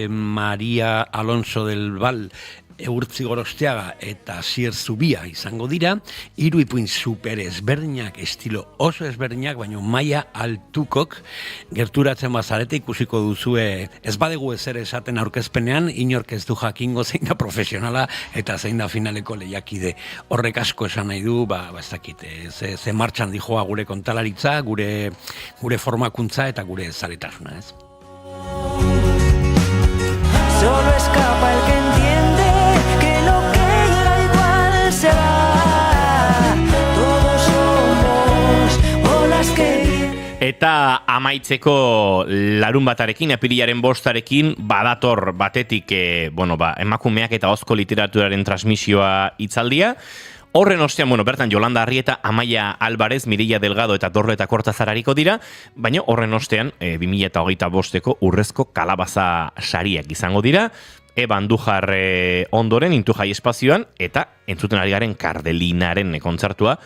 Maria Alonso del Val, Eurtzi Gorostiaga eta Asier Zubia izango dira, 3 ipuin super ezberdinak, estilo oso ezberdinak, baina maila altukok gerturatzen bazarete ikusiko duzue, ez badegu ezer esaten aurkezpenean, inork ez du jakingo zein da profesionala eta zein da finaleko lehiakide. Horrek asko esan nahi du, ez dakit, ze martxan dijoa gure kontalaritza, gure formakuntza eta gure zaretasuna, ez? solo escapa el que entiende que lo que llega igual se va. Todos somos olas que... Eta amaitzeko larun batarekin, apirilaren 5arekin, badator batetik, emakumeak eta ahozko literaturaren transmisioa hitzaldia. Horren ostean, bertan Yolanda Arrieta, Amaia Alvarez, Mireia Delgado eta Dorro eta Kortazarariko dira, baina horren ostean 2025ko urrezko kalabaza sariak izango dira, Eba Andujar ondoren, Intu Jai espazioan, eta entzuten ari garen Kardelinaren kontzertua,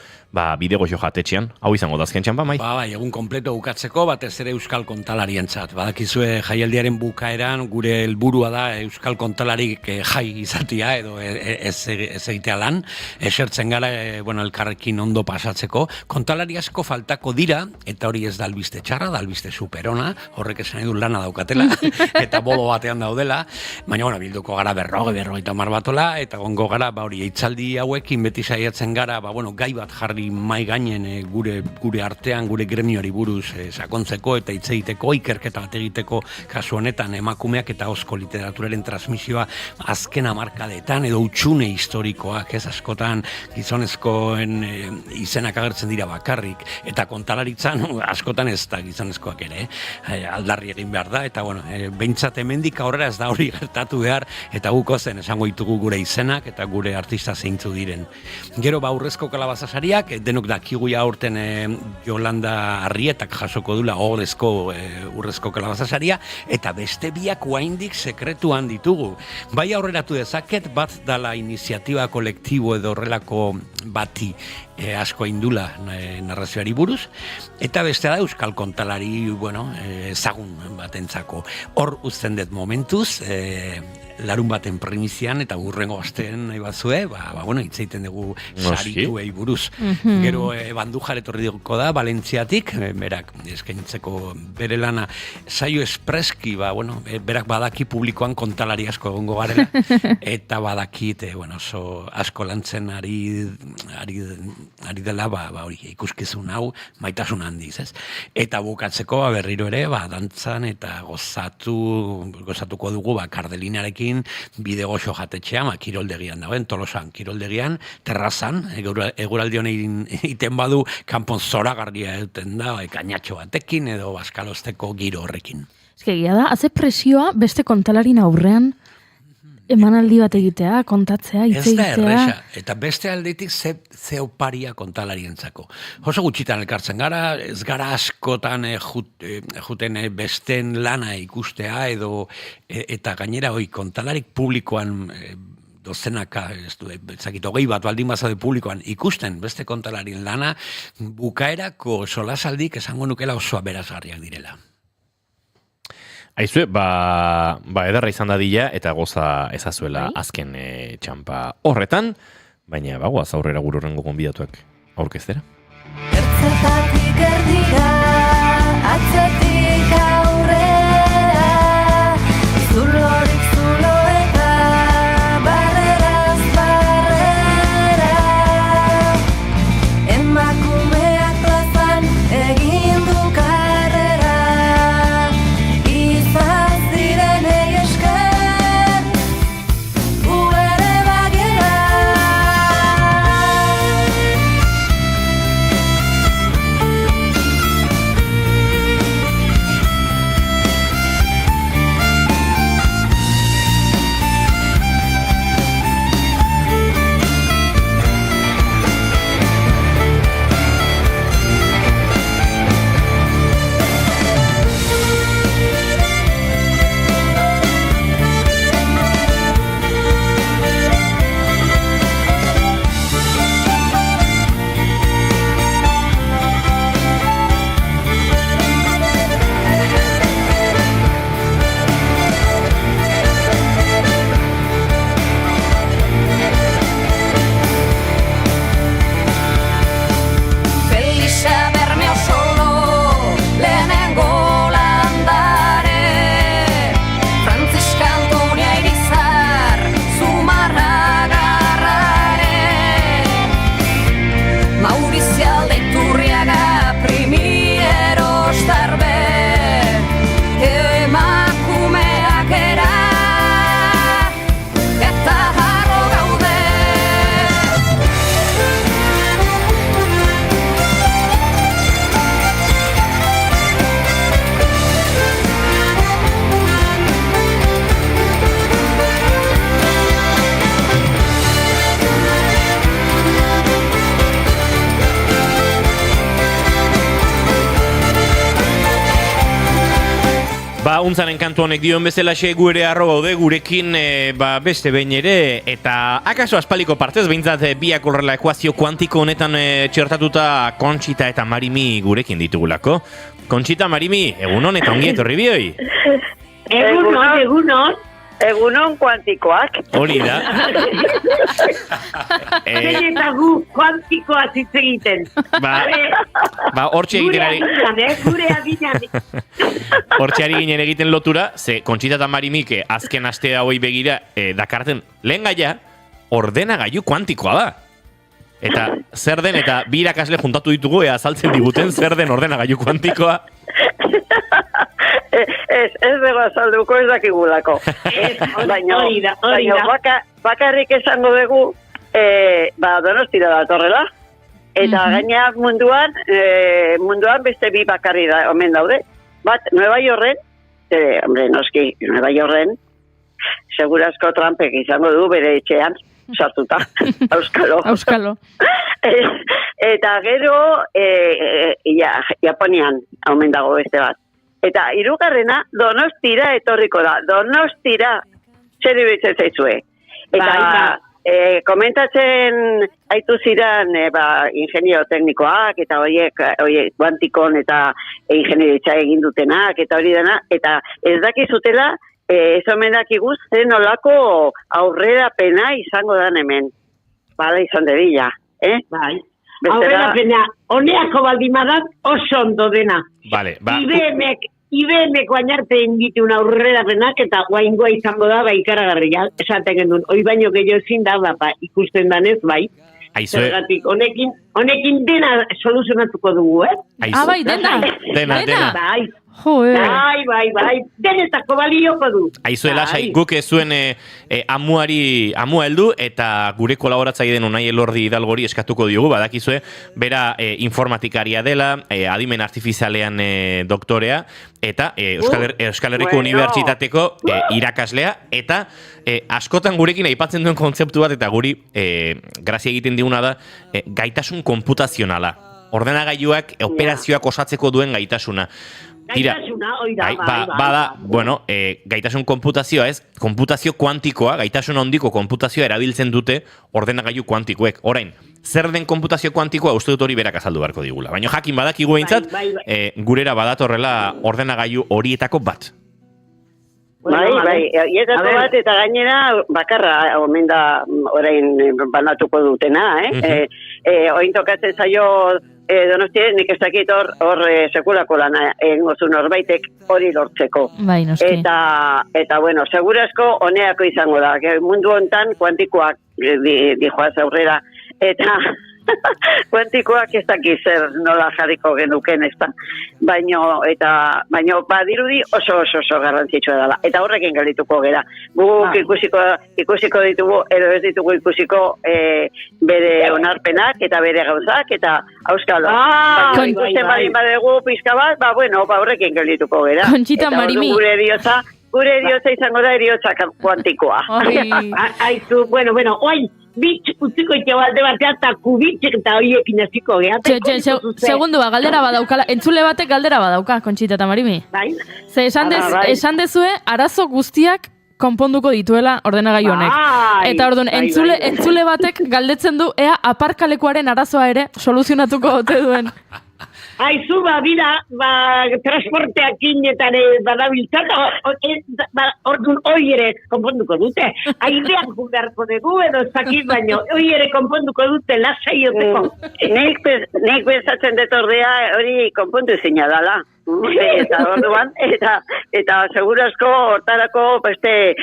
bidego jo jatetxean, hau izango da azken txanpa, Mai? Bai, egun kompleto bukatzeko, batez ere euskal kontalarientzat. Badakizue jaialdiaren bukaeran gure helburua da euskal kontalarik jai izatea edo ez egitea lan, esertzen gara, elkarrekin ondo pasatzeko. Kontalari asko faltako dira, eta hori ez da albiste txarra, da albiste superona, horrek esan edu lana daukatela, eta bodo batean daudela, baina, bilduko gara berrogeita batola, eta gongo gara, hori hitzaldi hauekin beti saiatzen gara, gai bat jarri mai gainen gure artean, gure gremioari buruz sakontzeko eta hitz egiteko, ikerketa bat egiteko, kasu honetan emakumeak eta ahozko literaturaren transmisioa azken hamarkadetan edo utxune historikoak, ez askotan gizonezkoen izenak agertzen dira bakarrik, eta kontalaritzan askotan ez da gizonezkoak ere, aldarri egin behar da, eta behintzat hemendik aurrera ez da hori gertatu behar, eta guko zen esango ditugu gure izenak eta gure artista zeintzu diren. Gero aurrezko kalabazasariak, denok dakigu aurten Yolanda Arrietak jasoko dula ohorezko urrezko kalabazasaria, eta beste biak oraindik sekretuan ditugu. Bai aurreratu dezaket, bat dala iniziatiba kolektibo edo horrelako bati asko indula narrazioari buruz, eta beste da euskal kontalari ezagun batentzako. Hor uzten dut momentuz, larun baten primizian eta hurrengo astean nahi batzue, hitz egiten dugu sarituei buruz. Gero Bandujar etorri duko da, Valentziatik, berak eskaintzeko bere lana saio espreski, berak badaki publikoan kontalari asko egongo garela, eta badakit, oso asko lantzen ari dela, hori ikuskizun hau, maitasun handiz, ez? Eta bukatzeko, berriro ere, dantzan eta gozatuko dugu, Kardelinarekin, bide goxo jatetxean, kiroldegian dagoen, Tolosan kiroldegian, terrazan, eguraldi honein iten badu, kanpon zoragarria duten da, kainatxo batekin edo baskalosteko giro horrekin. Egia da, haze presioa beste kontalarin aurrean emanaldi bat egitea, kontatzea, hitz egitea. Ez da erresa, eta beste aldetik ze oparia kontalarientzako. Oso gutxitan elkartzen gara, ez gara askotan juten besten lana ikustea, eta gainera kontalarik publikoan dozenaka, hogei bat baldin bazaude publikoan ikusten beste kontalarien lana, bukaerako solasaldik esango nukela oso aberasgarriak direla. Aizue, ederra izan dadila eta goza ezazuela azken txampa horretan, baina bagoaz aurrera gure horrengo gonbidatuak aurkeztera. Ertzetatik erdira, atzetik aurrera, zulorik zulo eta barreraz barrera, emakumeak plazan egin du karrera, izan zirenei esker, gu ere bagera. Laguntzaren kantu honek dion bezalaxe gu ere arro gaude gurekin beste behin ere, eta akaso aspaliko partez behintzat biak horrela ekuazio kuantiko honetan txertatuta Conchita eta Marimi gurekin ditugulako. Conchita, Marimi, egunon eta ongi etorri bioi? Egunon. Egunon kuantikoak. Hori da. Eta gu kuantikoa hitz egiten. Hortxe egiten ari... Gure adinan. Hortxe ari ginen egiten lotura, ze Conchita eta Marimik azken aste hauei begira dakarten lehen gaia ordenagailu kuantikoa da. Eta zer den, eta bi irakasle juntatu ditugu azaltzen diguten zer den ordenagailu kuantikoa. Ez dugu azalduko ez dakigulako. Baina bakarrik esango dugu Donostira datorrela. Eta gaineak munduan beste bi bakarri da, omen daude. Bat, Nueva Yorken, noski, Nueva Yorken, segurazko Trumpek izango du bere etxean, sartuta, Auskalo. Eta gero, Japonian, omen dago beste bat. Eta hirugarrena Donostira etorriko da. Donostira zer iruditzen zaizue. Eta komentatzen aitu ziren ingeniero teknikoak eta horiek kuantikon eta ingenieritza egin dutenak eta hori dena. Eta ez dakizutela ez omen dakigu zen olako aurrerapena izango dan hemen. Bala izan dedila. Bai. Aurrerapena, honeako baldimadak oso ondo dena. Vale, IBMek guainarte inditu una aurrerapenak eta guaingoa izango da ikaragarria. Esaten genuen, hoi baino gehiago ezin da, ikusten danez, bai. Zergatik, honekin dena soluzionatuko dugu, Bai, dena. Bai. Bai, denetako balioko du. Aizue lasai, guk ez zuen amua heldu eta gure kolaboratzaile den Unai Elordi Hidalgori eskatuko diogu, badakizue, bera informatikaria dela, adimen artifizialean doktorea, eta Euskal Herriko Unibertsitateko irakaslea, eta askotan gurekin aipatzen duen kontzeptu bat, eta guri grazia egiten diguna da, gaitasun konputazionala. Ordenagailuak operazioak osatzeko duen gaitasuna. Gaitasuna, oida, gaitasun konputazioa ez, konputazio kuantikoa, gaitasun handiko konputazioa erabiltzen dute ordenagailu kuantikoek. Orain, zer den konputazio kuantikoa uste dut hori berak azaldu beharko digula. Baina jakin badakigu behintzat, gurera badatorrela ordenagailu horietako bat. Ietako bat eta gainera bakarra omen da orain banatuko dutena, oin tokatzen zaio Donostia, nik ez dakit hor sekulako lana engozun horbaitek hori lortzeko. Bai, noski. Eta bueno, segurazko honeako izango da. Mundu hontan kuantikoak dijoaz aurrera. Eta kuantikoak ez dakit zer nola jarriko genuken ez da. Baina badirudi oso garrantzitsua dela. Eta horrekin galituko gera. Guk ikusiko ditugu, edo ez ditugu ikusiko bere onarpenak eta bere gauzak eta Auskalo. Ikusten badin badegu pizka bat, horrekin galituko gera. Conchita, Marimi. Gure eriotza izango da eriotza kuantikoa. Aizu, bueno, oain, bitx utziko itebalde batean eta kubitxek eta horiekin hasiko geha. Segundua, galdera badaukala. Entzule batek galdera badauka, Conchita eta Marimi. Bai. Ze esan dezue, arazo guztiak konponduko dituela ordenagailu honek. Eta orduan, entzule batek galdetzen du ea aparkalekuaren arazoa ere soluzionatuko ote duen. Aizu, transporteakin eta badabiltzan, orduan hoi ere konponduko dute. Aidean jugarko dugu edo zakit baino, hoi ere konponduko dute lasai oteko. Nik bezatzen dut ordea hori konpondu zina dala. Eta orduan, eta segurazko hortarako beste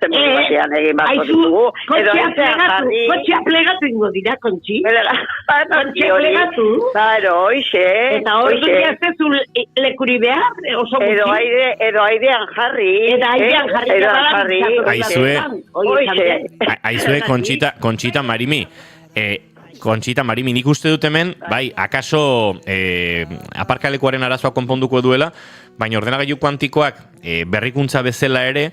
modu batean egin batko ditugu. Kotxea plegatu ingo dira, Kontxi? Kotxea plegatu? Claro, hoxe. Eta orduan jaztezu lekuri behar, oso gutxi? Edo aidean jarri. Aizue, Conchita, Marimi. Conchita, Marimi, nik uste dut hemen, akaso aparkalekuaren arazoa konponduko duela, baina ordenagailu kuantikoak berrikuntza bezala ere,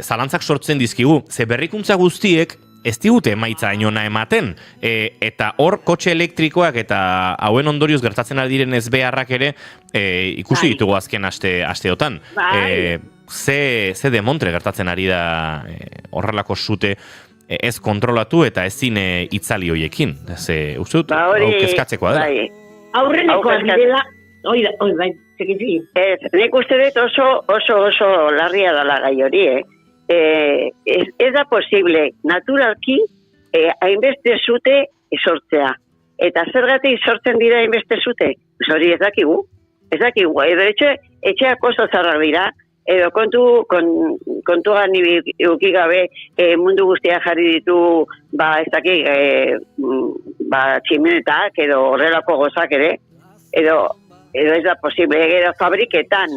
zalantzak sortzen dizkigu. Ze berrikuntza guztiek ez digute emaitza inona ematen. Eta hor kotxe elektrikoak eta hauen ondorioz gertatzen ari diren ezbeharrak ere ikusi ditugu azken asteotan. Ze demontre gertatzen ari da horrelako sute ez kontrolatu eta ezin itzali hoiekin. Ze, uste dut, kezkatzekoa dela. Aurrenekoa direla, bai, sekizi. Nik uste dut oso larria dela gai hori, ez da posible, naturalki, hainbeste zute sortzea. Eta zergatik sortzen dira hainbeste zute? Hori ez dakigu. Edo etxeak oso zarrak dira, edo kontuan uki gabe mundu guztia jarri ditu ez dakik tximenetak edo horrelako gozak ere, edo ez da posible, edo fabriketan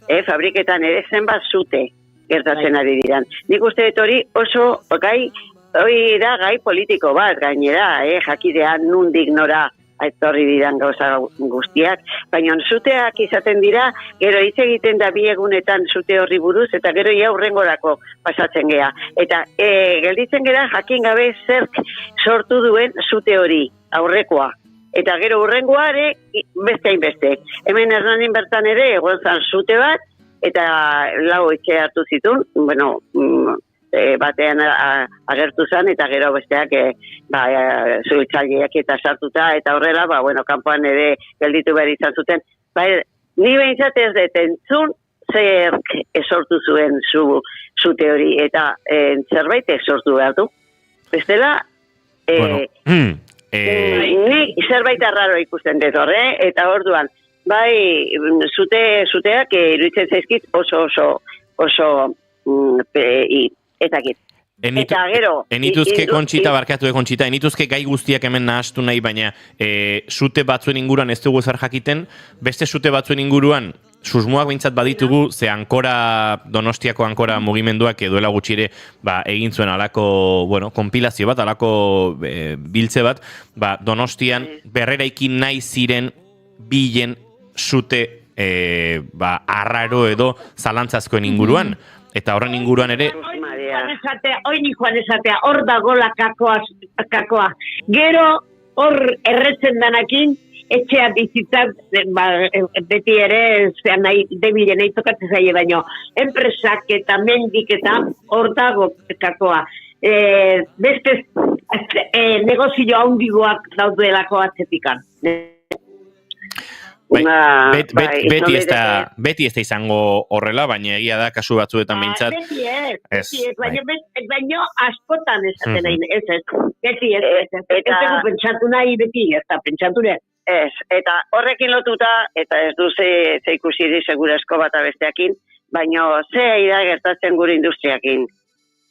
ere zenbat zute gertatzen ari diran. Nik uste dut hori oso hori da gai politiko bat gainera, jakidean nundik nora etorri diran gauza guztiak, baina zuteak izaten dira, gero hitz egiten da 2 egunetan zute horri buruz, eta gero ja hurrengorako pasatzen gea. Eta gelditzen gera jakin gabe zerk sortu duen zute hori, aurrekoa. Eta gero hurrengoa ere beste hainbeste. Hemen Hernanin bertan ere egon zan zute bat, eta 4 etxe hartu zituen, batean agertu zen, eta gero besteak zuhiltzaileak eta sartuta, eta horrela, kanpoan ere gelditu behar izan zuten. Ni behintzat ez dut entzun zer sortu zuen zute hori, eta zerbait sortu behar du. Bestela, nik zerbait arraro ikusten dut horre, eta orduan, zuteak iruditzen zaizkit oso etakit. Eta gero... Enituzke Kontxita, barkatu Kontxita, enituzke gai guztiak hemen nahastu nahi, baina zute batzuen inguruan ez dugu zer jakiten, beste zute batzuen inguruan susmoak behintzat baditugu, ze Donostiako Ankora mugimenduak duela gutxi ere egin zuen alako, konpilazio bat, alako biltze bat, Donostian berreraikin nahi ziren bilen zute arraro edo zalantzazkoen inguruan. Eta horren inguruan ere... Oin joan esatea, hor dagola kakoa. Gero, hor erretzen danakin, etxea bizitzat, beti ere, debilen nahi tokatzen zaie baino, enpresak eta mendik eta hor dago kakoa. Beste negozio handigoak daudelako atzetikan. Beti ez da izango horrela, baina egia da kasu batzuetan behintzat. Beti ez, baina askotan esaten nahi, ez. Beti ez. Ez dugu pentsatu nahi, beti ez da pentsatu nahi. Ez, eta horrekin lotuta, eta ez du ze ikusi di segurazko bat abesteakin, baina ze da gertatzen gure industriakin.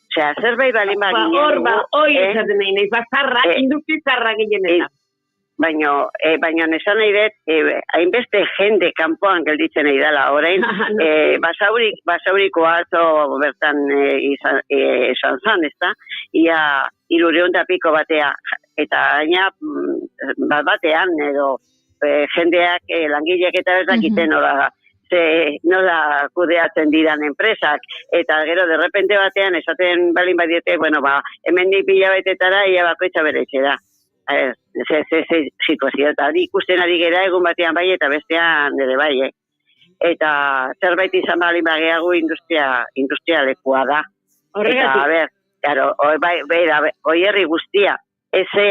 Osea, zerbait balin baginen. Hori esaten nahi, industri zarra ginen. Baina esan nahi dut, hainbeste jende kanpoan gelditzen nahi dela, orain, basauriko atzo bertan izan zan, ez da? Ia 300 piko batea, eta gaina batean, edo jendeak, langileak eta bezakiten nola kudeatzen diran enpresak, eta gero derrepente batean esaten balin badiete, hemendik bilabetetara ia bakoitza bere etxera. Situazio, eta ikusten ari gera egun batean bai eta bestean ere bai, eta zerbait izan balin bageago industrialekua da. Horregatik. Eta, hoi herri guztia, ze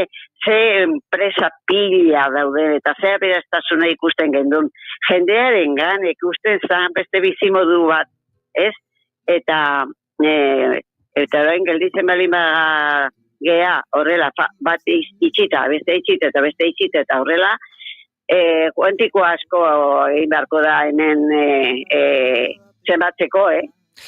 enpresa pila dauden, eta ze aberaztasuna ikusten gendun, jendearen gan ikusten zan beste bizimodu bat, ez? Eta orain gelditzen balin gea, horrela, bat itxita, beste itxita, eta horrela, kuantiko asko egin beharko da hemen zenbatzeko,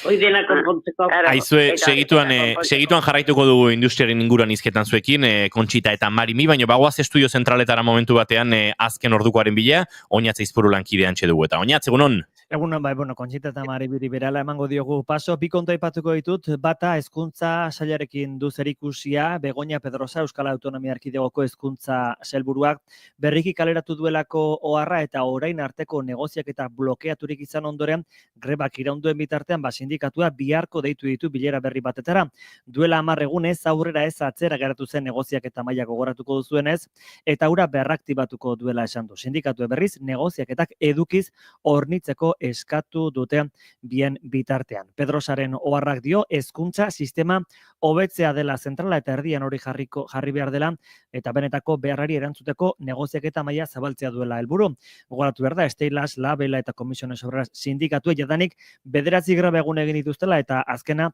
Hoi dena konpontzeko. Aizue, segituan jarraituko dugu industriaren inguruan izketan zuekin, Kontxita eta Marimi, baina bagoaz estudio zentraletara momentu batean azken ordukoaren bila, Oñatz Aizpuru lankidean txedugu. Eta Oñatz, egunon? Egunon, bueno, Kontxita eta Maribiri berala emango diogu paso. Bi kontu aipatuko ditut, bata hezkuntza sailarekin du zerikusia, Begoña Pedrosa, Euskal Autonomia Erkidegoko hezkuntza sailburuak, berriki kaleratu duelako oharra eta orain arteko negoziak eta blokeaturik izan ondoren, grebak iraunduen bitartean, sindikatua biharko deitu ditu bilera berri batetara. Duela 10 egunez, aurrera ez atzera geratu zen negoziak eta maila gogoratuko duzuenez, eta hura berraktibatuko duela esan du. Sindikatue berriz, negoziaketak edukiz hornitzeko eskatu dute bien bitartean. Pedrosaren oharrak dio, hezkuntza sistema hobetzea dela zentrala eta erdian hori jarri behar dela, eta benetako beharrari erantzuteko negoziaketa maila zabaltzea duela helburu. Gogoratu behar da, Esteilas, Labela eta Komisiones Obreras sindikatu jadanik 9 greba egun egin dituztela eta azkena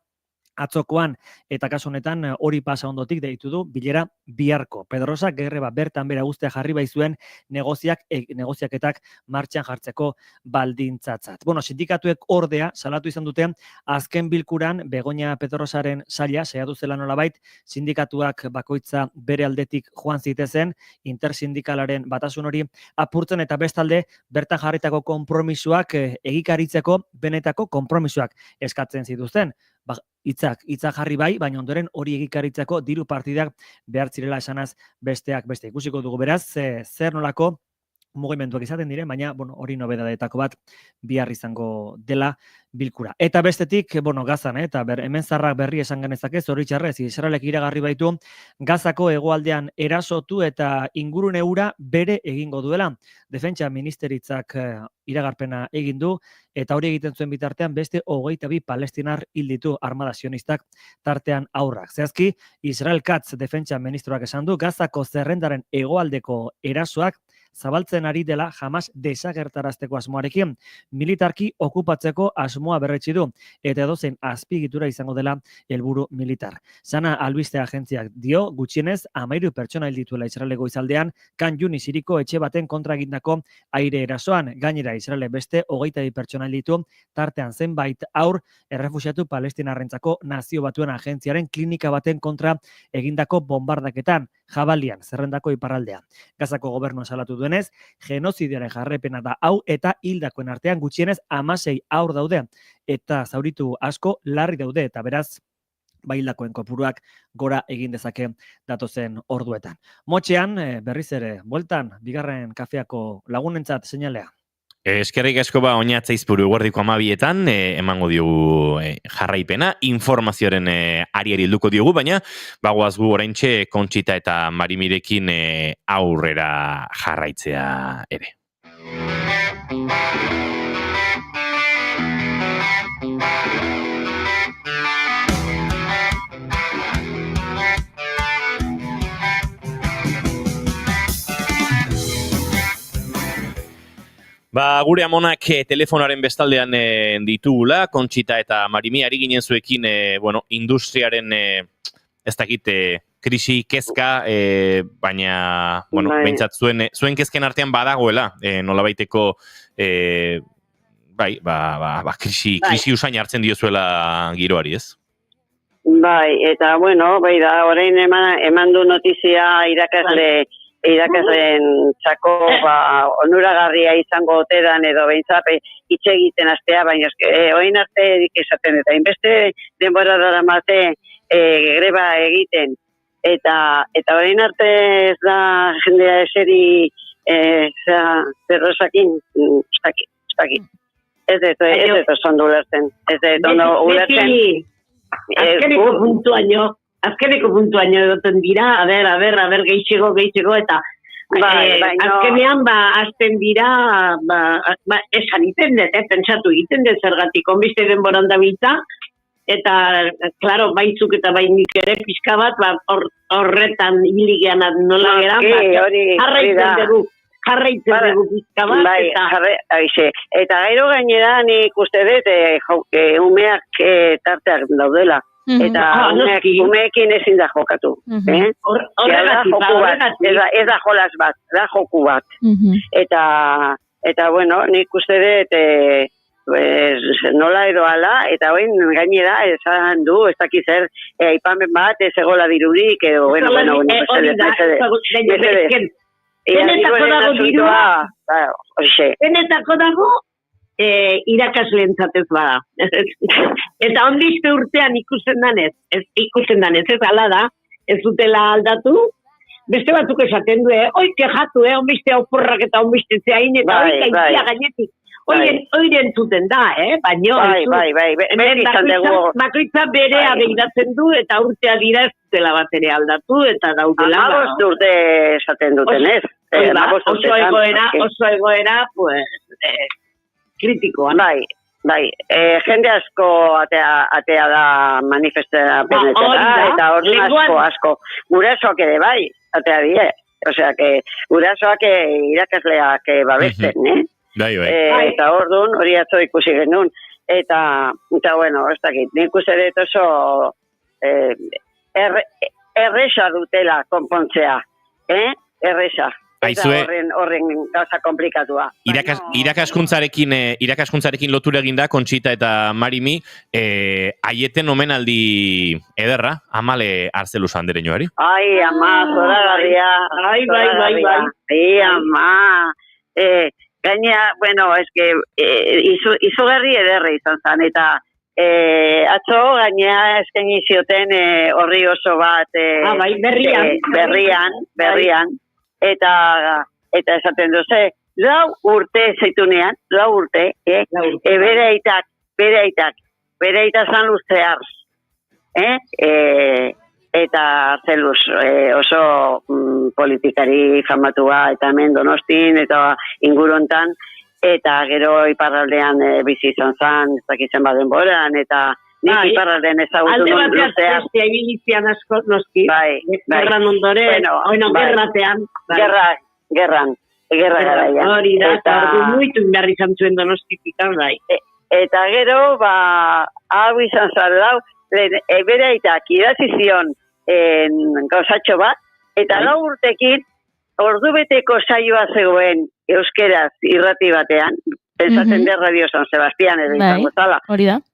atzokoan eta kasu honetan hori pasa ondotik deitu du bilera biharko. Pedrosa greba bertan bera guztia jarri baizuen negoziaketak martxan jartzeko baldintzatzat. Bueno, sindikatuek ordea salatu izan dute azken bilkuran Begoña Pedrosaren saila saiatu zela nolabait sindikatuak bakoitza bere aldetik joan zitezen intersindikalaren batasun hori apurtzen eta bestalde bertan jarritako konpromisoak egikaritzeko benetako konpromisoak eskatzen zituzten. Hitzak jarri bai, baina ondoren hori egikaritzako diru partidak behar zirela esanaz besteak beste. Ikusiko dugu beraz, zer nolako mugimenduak izaten diren, baina hori nobedadetako bat bihar izango dela bilkura. Eta bestetik, Gazan, eta hemen zarrak berri esan genezake, zoritxarrez, Israelek iragarri baitu, Gazako hegoaldean erasotu eta ingurune hura bere egingo duela. Defentsa ministeritzak iragarpena egin du, eta hori egiten zuen bitartean beste 22 palestinar hil ditu armada sionistak tartean aurrak. Zehazki, Israel Katz defentsa ministroak esan du, Gazako zerrendaren hegoaldeko erasoak zabaltzen ari dela Hamas desagertarazteko asmoarekin, militarki okupatzeko asmoa berretsi du, eta edozein azpigitura izango dela helburu militar. Sana albiste agentziak dio, gutxienez, 13 pertsona hil dituela Israeleko izaldean, Kan Yunis hiriko etxe baten kontra egindako aire erasoan, gainera Israele beste 22 pertsona hil ditu, tartean zenbait haur errefuxiatu palestinarrentzako Nazio Batuen agentziaren klinika baten kontra egindako bombardaketan, Jabalian, zerrendako iparraldean. Gazako gobernua salatu duenez, genozidioaren jarrepena da hau eta hildakoen artean gutxienez 16 haur daude eta zauritu asko larri daude eta beraz hildakoen kopuruak gora egin dezake datozen orduetan. Motxean, berriz ere, bueltan, bigarren kafeako lagunentzat seinalea. Eskerrik asko oinatzaizpuru guardiko 12etan emango diogu jarraipena, informazioaren ariari helduko diogu, baina bagoaz gu oraintxe Kontxita eta Marimirekin aurrera jarraitzea ere. Gure amonak telefonaren bestaldean ditugula, Kontxita eta Marimi, ari ginen zuekin, industriaren, ez dakit, krisi kezka, baina, behintzat zuen kezken artean badagoela, nolabaiteko, krisi usain hartzen diozuela giroari, ez? Bai, eta, da, orain eman du notizia irakasleen txako onuragarria izango otedan edo behintzat hitz egiten astea, baina orain arte edik esaten eta inbeste denbora dara mate greba egiten eta orain arte ez da jendea eseri zerrosakin ez dut ondo ulertzen Azkeneko puntuaino egoten dira, a ber, gehiago, eta azkenean, azten dira, esan iten dut, pentsatu egiten dut zergatik, onbiste denboran da biltza, eta, klaro, baizuk eta bainik ere, pixka bat, horretan hiligean nola geran, jarraitzen dugu pixka bat, eta gero gainera nik uste dut, umeak tarteak daudela. Eta umeekin ezin da jokatu. Ez da jolas bat, da joku bat. Eta nik uste dut nola edo ala, eta hoin gainera esan du, ez dakiz aipamen bat, ez egola dirurik, edo, Benetako dago dirua, benetako dago, irakasleentzat ez bada. Eta ondizte urtean ikusten danez, ez ala da, ez dutela aldatu, beste batzuk esaten du, oi kejatu, onbiste oporrak eta onbiste zeain, eta oi kaitzia gainetik. Oiren zuten da, baino. Bakoitza berea begiratzen du, eta urtea dira ez dutela bat ere aldatu, eta daudela. 15 urte esaten duten, ez? Oso egoera, pues, kritikoa. Bai, jende asko atea da manifestapenetara, eta orduan asko. Gurasoak ere bai, atea die. Osea, gurasoak irakasleak babesten, eta orduan hori atzo ikusi genuen. Eta bueno, ez dakit, nik uste dut oso erresa dutela konpontzea, erresa. Horren gauza komplikatua. Irakaskuntzarekin lotura eginda, Kontxita eta Marimi, aieten omenaldi ederra, Amale Arzeluz andereñoari. Ai, ama, zoragarria. Ai, ama. Gaina, bueno, izugarri ederra izan zen, eta atzo gaina eskaini zioten horri oso bat berrian. Eta esaten duze, 4 urte zeitunean, 4 urte, bere aitak zan luzear, eta Arzeluz oso politikari famatua, eta hemen Donostin, eta ingurontan, eta gero iparraldean bizi izan zan, ez dakitzen baden boran, eta nik iparraldean ezagutu nun luzear. Alde batean ilizian asko, noski, gerran ondore, gerratean. Gerran garaian. Hori da, eta muitu indarri izan zuen Donostipikan, bai. Eta gero, hau izan zan, bere aitak idatzi zion gauzatxo bat, eta 4 urtekin, ordubeteko saioa zegoen euskeraz irrati batean, pensatzen de Radio San Sebastián edo izango zala.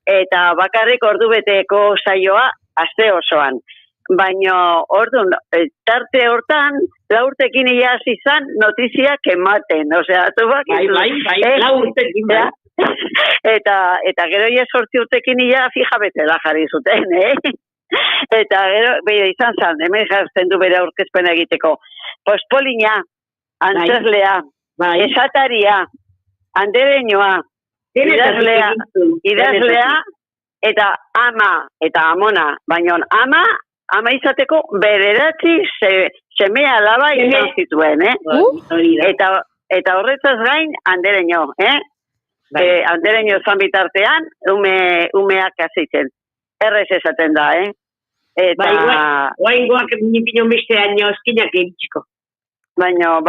Eta bakarrik ordubeteko saioa aste osoan. Baina, orduan, tarte hortan, 4 urtekin ia hasi zan notiziak ematen. Osea, bai, 4 urtekin, bai. Eta gero ia 8 urtekin ia fijabetela jarri zuten, Eta gero, izan zan, hemen jartzen du bere aurkezpena egiteko. Pospolina, antzeslea, esataria, andereñoa, idazlea, eta ama, eta amona, baina ama izateko bederatzi semea alaba izan zituen, Eta horretzaz gain, andereño, andereño zan bitartean, umeak azitzen. Errez esaten da, Guaingoak nipino beste año eskinak egitxiko. Baina,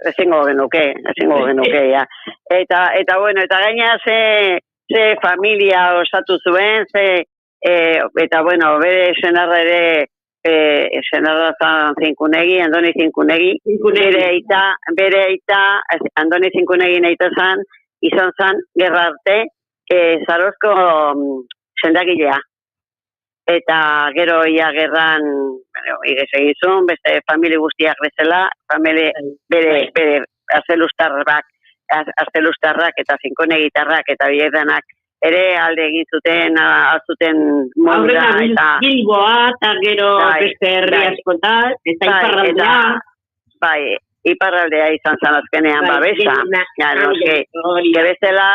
ezingo genuke, ja. Eta bueno, eta gaina ze familia osatu zuen, eta bueno, bere senarra ere, senarra zan Zinkunegi, Andoni Zinkunegi, bere aita, Andoni Zinkunegi naita zan, izan zan, gerra arte, Zarozko sendagilea. Eta gero ia gerran, igez egizun, beste familie guztiak bezala, bere Arzeluztarrak eta Zinkonegitarrak eta Biederdanak ere alde egin zuten, azuten modura. Gilboa, eta gero beste herri askotan, eta iparraldea. Bai, iparraldea izan zan azkenean babesa. Bezala,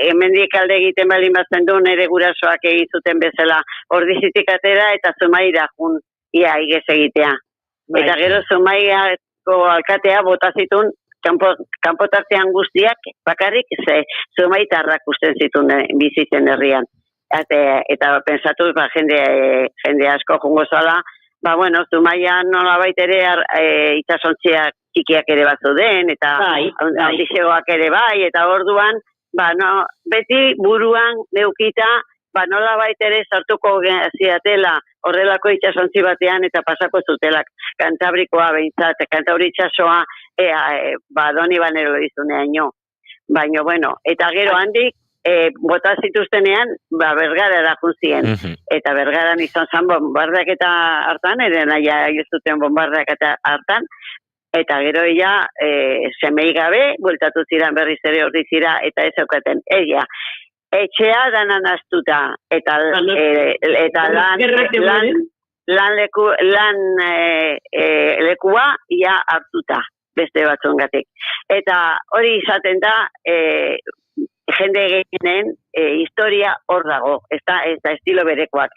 hemendik alde egiten baldin bazen du, nire gurasoak egin zuten bezala ordizitik atera eta Zumaira jun ia igez egitea. Eta gero Zumairako alkatea bota zitun kanpotartean guztiak bakarrik Zumaitarrak usten zitun bizitzen herrian. Eta pensatu jende asko jungo zala, bueno, Zumaian nolabait ere itxasontziak txikiak ere bat zuden, eta handixegoak ere bai, eta orduan, beti buruan neukita, nolabait ere sartuko ziatela horrelako itxasontzi batean, eta pasako zutelak Kantabrikoa behintzat, Kantabri itxasoa, doni banero izuneaino. Baina, bueno, eta gero handik, bota zituztenean, Bergara da junzien. Eta Bergaran izan zan bombardaketa hartan, eren aia zuten bombardaketa hartan, Eta gero ella, semei gabe, bueltatu ziren berriz ere Orditzira, eta ez zeukaten. Ella, etxea danan astuta, eta lekua ia hartuta, beste batzuengatik. Eta hori izaten da, jende gehienen historia hor dago, ez da estilo berekoak.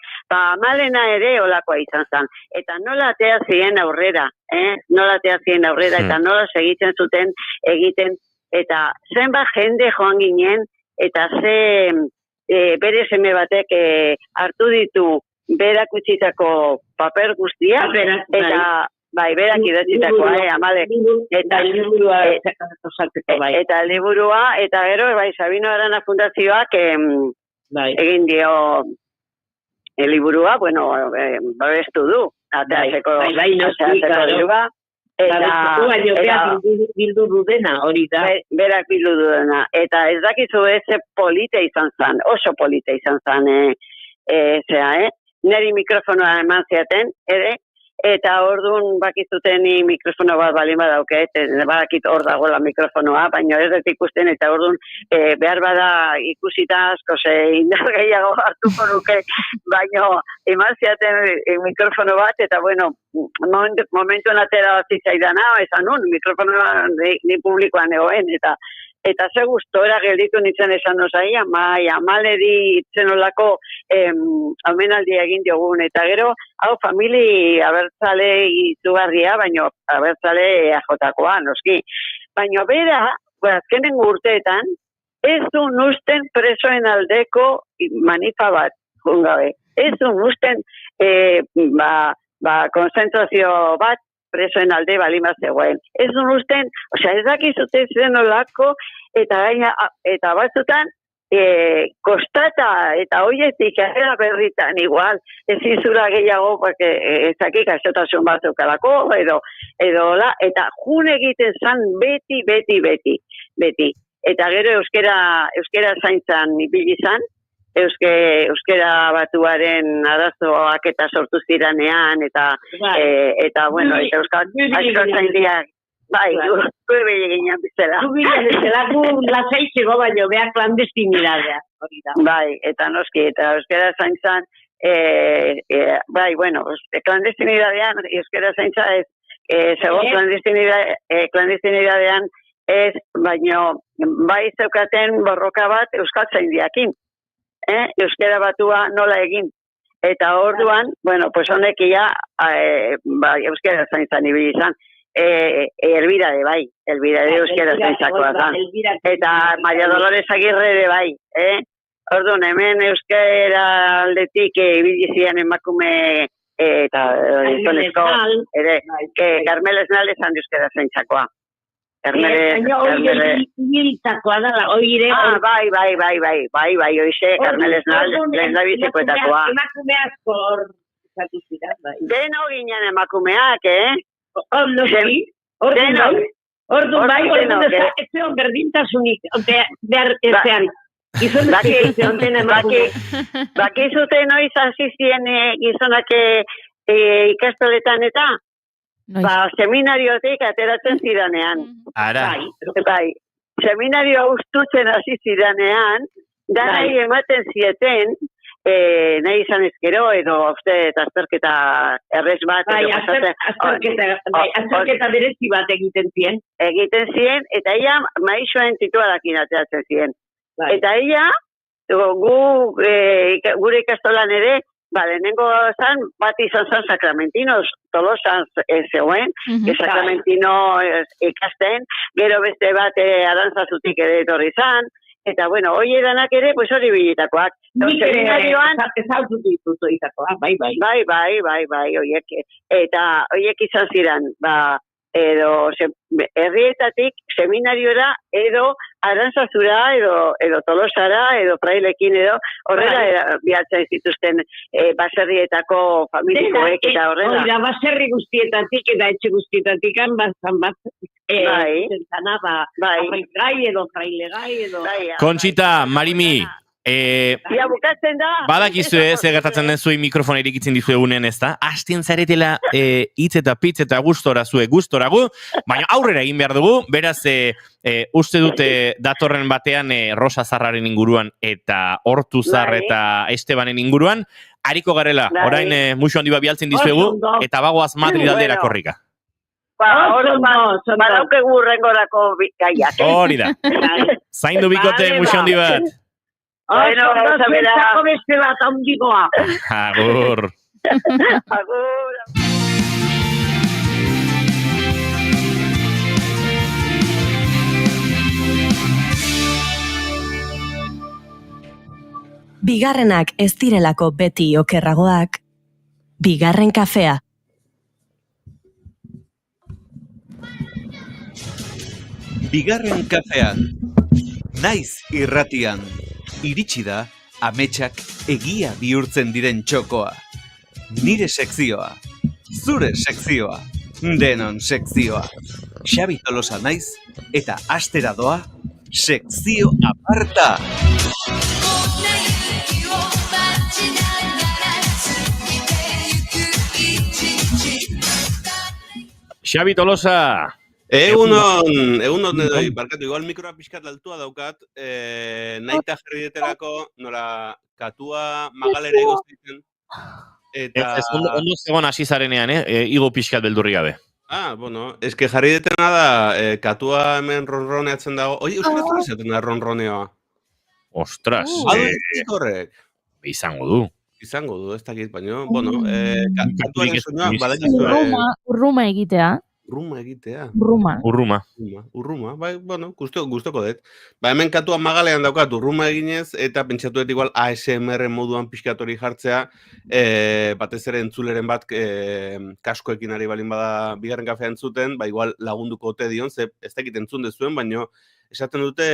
Malena ere olakoa izan zen, eta nola atea ziren aurrera, eta nola segitzen zuten egiten, eta zenbat jende joan ginen, eta bere seme batek hartu ditu berak utzitako paper guztia, eta berak idatzitakoa, amale. Eta liburua, eta gero, Sabino Arana Fundazioak egin dio liburua, babestu du, ateazeko liburua. Berak bildu dudena, hori da. Berak bildu dudena. Eta ez dakizu polite izan zan, oso polite izan zan, neri mikrofonoa eman ziaten, eta orduan bakizuten mikrofono bat balin badauke, badakit hor dagoela mikrofonoa, baina ez dut ikusten, eta orduan behar bada ikusita asko indar gehiago hartuko nuke, baina eman ziaten mikrofono bat, eta momentuan atera zitzaidana, esan nun, mikrofonoa ni publikoan egoen, eta ze gustora gelditu nintzen esan nozai, amaleri itzenolako omenaldi egin diogun, eta gero, hau famili abertzale izugarria, baina abertzale eajotakoa, noski. Baina bera, azkenen urteetan, ez du nusten presoen aldeko manifa bat, jungabe. Ez du nusten konzentrazio bat, presoen alde balima zegoen. Ez du nusten, ez dakizute zen olako, eta batzutan, kostata eta hoietik era berritan igual, ez izura gehiago, ezakik azotasun bat zeukalako, edo hola, eta jun egiten zan beti. Eta gero euskera zaintzan ibili zan, euskera batuaren arazoak eta sortu ziranean, eta euskal zaindiak, gure ginen bizela. Gure bizela, lasaitzeko baino, behar klandestinidadea. Eta noski, eta euskera zaintzan, klandestinidadean, euskera zaintza ez, segon klandestinidadean ez, baino, zeukaten borroka bat euskal zaindiakin. Euskera batua nola egin. Eta orduan, honek ia, euskera zaintzan ibili izan. Elvira de euskera zaintzakoa zan. Eta Maria Dolores Agirre de bai. Orduan, hemen euskera aldetik ibili zian emakume eta gizonezko, Carmel Esnal esan euskera zaintzakoa. Ibiltzakoa dala, oire... Bai, oize, Carmel Esnal, lehen da bizikoetakoa. Emakume asko hor, zatu zira, bai. Deno ginen emakumeak, Orduan bai, ez zeon berdintasunik, behar ezean. Bakizute noiz azizien gizonak ikastoletan eta? Seminariotik ateratzen zidanean. Bai, seminario ustutzen hasi zidanean, danai ematen zieten, nahi izan ezkero, edo azterketa errez bat. Azterketa berezi bat egiten zien. Egiten zien, eta ella maixoen titualakin ateratzen zien. Eta ella, gure ikastolan ere, lehenengo zan, bat izan zan Sakramentino, Tolosan zegoen, Sakramentino ikasten, gero beste bat Arantzazutik ere etorri zan, eta hoi edanak ere, hori bilitakoak. Seminarioan... Ezautu ditutu itakoak, bai, oiek. Eta oiek izan ziren, edo herrietatik seminariora, edo Arantzazura, edo Tolosara, edo Frailekin, edo horrela bihatzen zituzten baserrietako familikoek eta horrela. Oira, baserri guztietatik eta etxe guztietatik bat zentana, frailegai edo... Conchita, Marimi, Ia bukatzen da. Badakizue ze gertatzen den zuen mikrofona irikitzen dizue unen, ez da? Hasten zaretela hitz eta pitz eta gustora gustoragu, baina aurrera egin behar dugu, beraz uste dute datorren batean Rosa Zarraren inguruan eta Hortuzar eta Estebanen inguruan, hariko garela, orain musu handi bat bialtzen dizuegu, eta bagoaz Madrid aldera korrika. Badaukegu urrengorako gaiak. Hori da. Zaindu bikote musu handi bat. Bueno, zuentzako beste bat handigoa. Agur. Agur. Bigarrenak ez direlako beti okerragoak. Bigarren kafea. Bigarren kafea. Naiz irratian. Iritsi da, ametsak egia bihurtzen diren txokoa. Nire sekzioa, zure sekzioa, denon sekzioa. Xabi Tolosa naiz, eta astera doa, sekzio aparta. Xabi Tolosa. Egunon edoi, barkatu, igual mikroa pixkat altua daukat, naita jarri deterako, nora katua magalera egozten, eta... Ondo zegoen hasi zarenean, igo pixkat beldurri gabe. Bueno, eske jarri detena da, katua hemen ronroneatzen dago, oie, euskaratzen zaten da ronroneoa. Ostras. Horrek. Izango du. Izango du, ez dakit, baina, bueno, katuaren soñoa, badakizue... Urruma egitea. Urruma egitea. Urruma, bai, bueno, gustoko dut. Ba, hemen katua magalean daukat urruma eginez, eta pentsatu dut igual ASMR moduan pixkatori jartzea, batez ere entzuleren bat kaskoekin ari balin bada bigarren kafea entzuten, ba, igual lagunduko ote dion, ze ez dakit entzun dezuen, baina esaten dute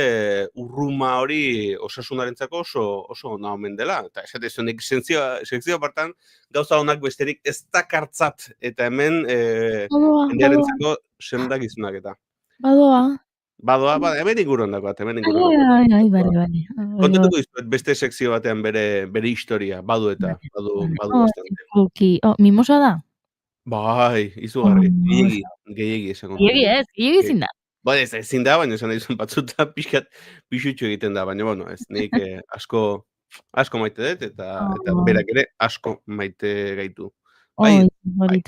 urruma hori osasunarentzako oso ona omen dela. Eta esaten zuenik sekzio partan gauza honak besterik ez dakartzat. Eta hemen endiarentzako sendak izunak eta. Badoa, hemen inguruan dagoat, hemen inguruan. Bale. Kontatuko izuet beste sekzio batean bere historia, badu bastante. Mimosa da? Bai, izugarri, gehiegi esango. Gehiegi ezin da. Ba, ez ezin da, baina esan dizun batzuta pixkat pixutxo egiten da, baina, bueno, ez nik asko maite dut, eta berak ere asko maite gaitu. Bai, hombre,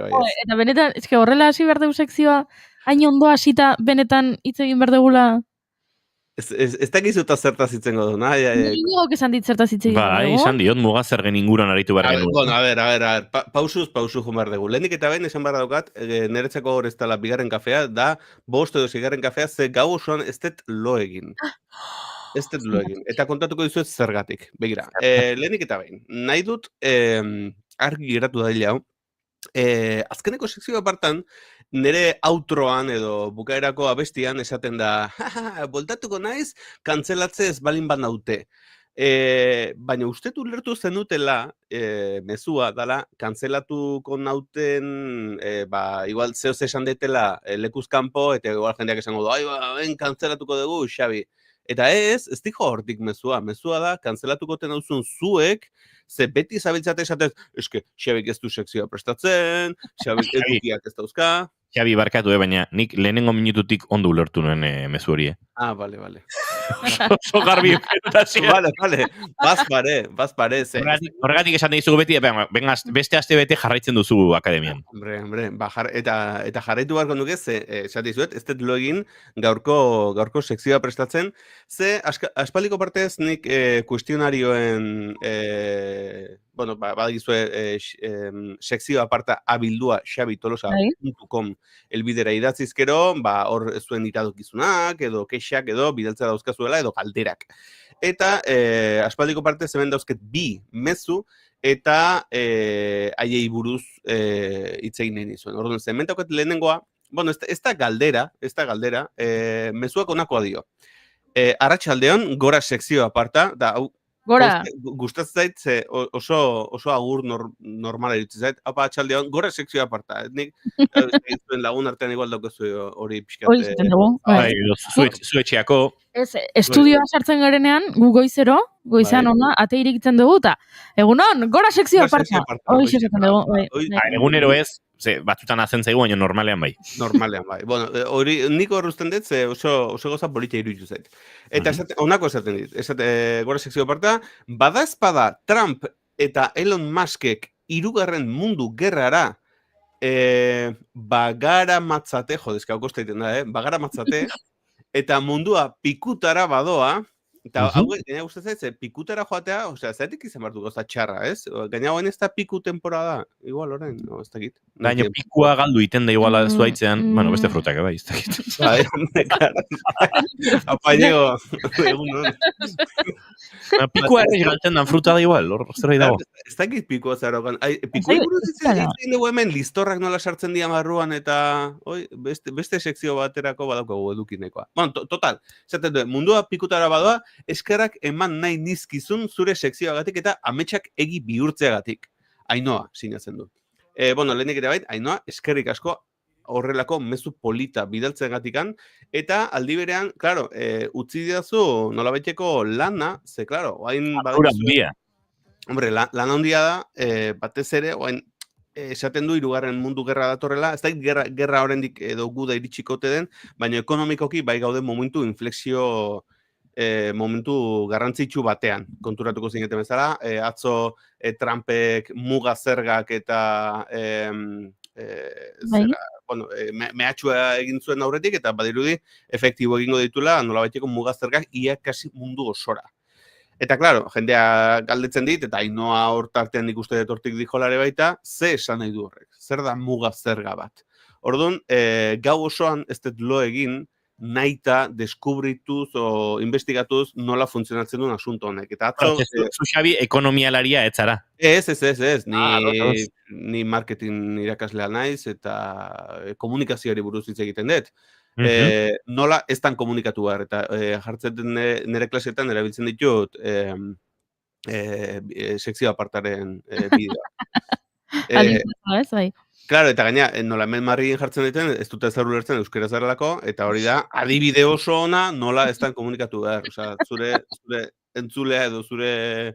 bai. Eta benetan, eske horrela hasi behar dugu sekzioa, hain ondo hasita benetan hitz egin behar dugula. Ez dakizuta zertaz hitzengo du, nahi? Inigo esan dit zertaz hitz egin behar dugu. Bai, esan diot, mugazergen inguruan aritu behar genuen. Bueno, a ver, pausu joan behar dugu. Lehenik eta behin esan behar daukat, niretzako hor ez dela bigarren kafea, da 5 edo 6 kafea, ze gau osoan ez dut lo egin. Eta kontatuko dizuet zergatik. Begira, lehenik eta behin, nahi dut argi geratu da hau, azkeneko sekzio apartan, nire outroan edo bukaerako abestian esaten da, voltatuko naiz, kantzelatze ez balin bat naute. Baina ustetu ulertu zenutela, mezua dala, kantzelatuko nauten, igual zehoz esan detela lekuzkanpo, eta igual jendeak esango du, ben kantzelatuko dugu, Xabi. Eta ez dijo hortik mezua da, kantzelatuko ten hauzun zuek, ze beti zabiltzate esatez, eske, Xabik ez du sekzioa prestatzen, Xabik edukiak ez dauzka. Xabi barkatu, baina nik lehenengo minututik ondo ulertu nuen mezu hori, Vale. Oso garbi presentazioa. Vale, bazpare. Horregatik esan dizugu beti, beste aste bete jarraitzen duzu akademian. Hombre, eta jarraitu barko nuke, esate izuet, ez dut lo egin gaurko sekzioa prestatzen, ze aspaldiko partez nik kuestionarioen, badagizue sekzioa aparta abildua xabitolosa.com elbidera idatzizkero, hor zuen iradokizunak, edo kexak, edo bidaltza dauzkazuela, edo galderak. Eta aspaldiko partez hemen dauzket 2 mezu, eta haiei buruz hitz egin nahi nizuen. Orduan, hemen daukat lehenengoa, ez da galdera, mezuak onakoa dio. Arratsaldeon, gora sekzio aparta, da, hau, Gora. Gustatzen zait, ze oso agur normala iritsi zait. Apa, atxaldeon, gora sekzio aparta. Nik, zuen lagun artean igual daukazu hori pixkat. Hori izaten dugu. Bai, zuetxeako. Ez, estudioa sartzen garenean, gu goizero, goizean ona, ate irikitzen dugu, eta egunon, gora sekzio aparta. Hori izaten dugu. Egunero ez, ze, batzutan azen zaigu, baina normalean bai. Normalean bai. Bueno, hori niko horrezten dut, ze oso goza politia iruditu zait. Eta honako esaten dit, gora sekzio aparta, bada espada Trump eta Elon Muskek hirugarren mundu gerrara bagara matzate, jodezka, hau kostaiten da, bagara matzate, eta mundua pikutara badoa, eta hau gaina gustatzen zait, pikutara joatea, osea, zaitik izan behar du gauza txarra, ez? Gaina hoen ez da piku temporada, igual orain, no, ez dakit. Baina pikua galdu iten da iguala zuaitzean, bueno, beste frutak, bai, ez dakit. Apainego, egun hon. Pikua errez galtzen dan fruta da igual, hor zerbait dago. Ez dakit pikua zara ogan. Pikua buruz itzen dugu hemen, listorrak nola sartzen dian barruan, eta beste sekzio baterako badaukagu edukinekoa. Bueno, total, esaten du, mundua pikutara badoa, eskerrak eman nahi nizkizun zure sekzioagatik eta ametsak egi bihurtzeagatik. Ainoa, sinatzen du. Bueno, lehenik ere bait, Ainoa, eskerrik asko horrelako mezu polita bidaltzeagatikan, eta aldi berean, claro, utzi didazu nolabaiteko lana, ze, claro, oain... Ardura handia. Hombre, lana handia da, batez ere, oain, esaten du hirugarren mundu gerra datorrela, ez da gerra oraindik edo guda iritsikote den, baina ekonomikoki bai gaude momentu inflexio momentu garrantzitsu batean, konturatuko zineten bezala, atzo Trumpek muga zergak eta bueno, mehatxua egin zuen aurretik, eta badirudi efektibo egingo ditula nolabaiteko muga zergak ia kasi mundu osora. Eta, claro, jendea galdetzen dit, eta Ainoa hortartean nik uste dut hortik dijolare baita, ze esan nahi du horrek, zer da muga zerga bat. Orduan, gau osoan ez dut lo egin, naita deskubrituz o investigatuz nola funtzionatzen duen asunto honek. Eta atzo... Zu Xabi, ekonomialaria etzara. Ez. Ni marketing irakaslea naiz eta komunikazioari buruz hitz egiten dut. Nola ez tan komunikatu behar, eta jartzen nire klasetan erabiltzen ditut sekzio apartaren bideoa. Ez, bai. Claro, eta gaina, nola hemen marrien jartzen diten, ez dute ez ulertzen euskera zarelako, eta hori da, adibide oso ona nola ez tan komunikatu behar. Osea, zure entzulea edo zure...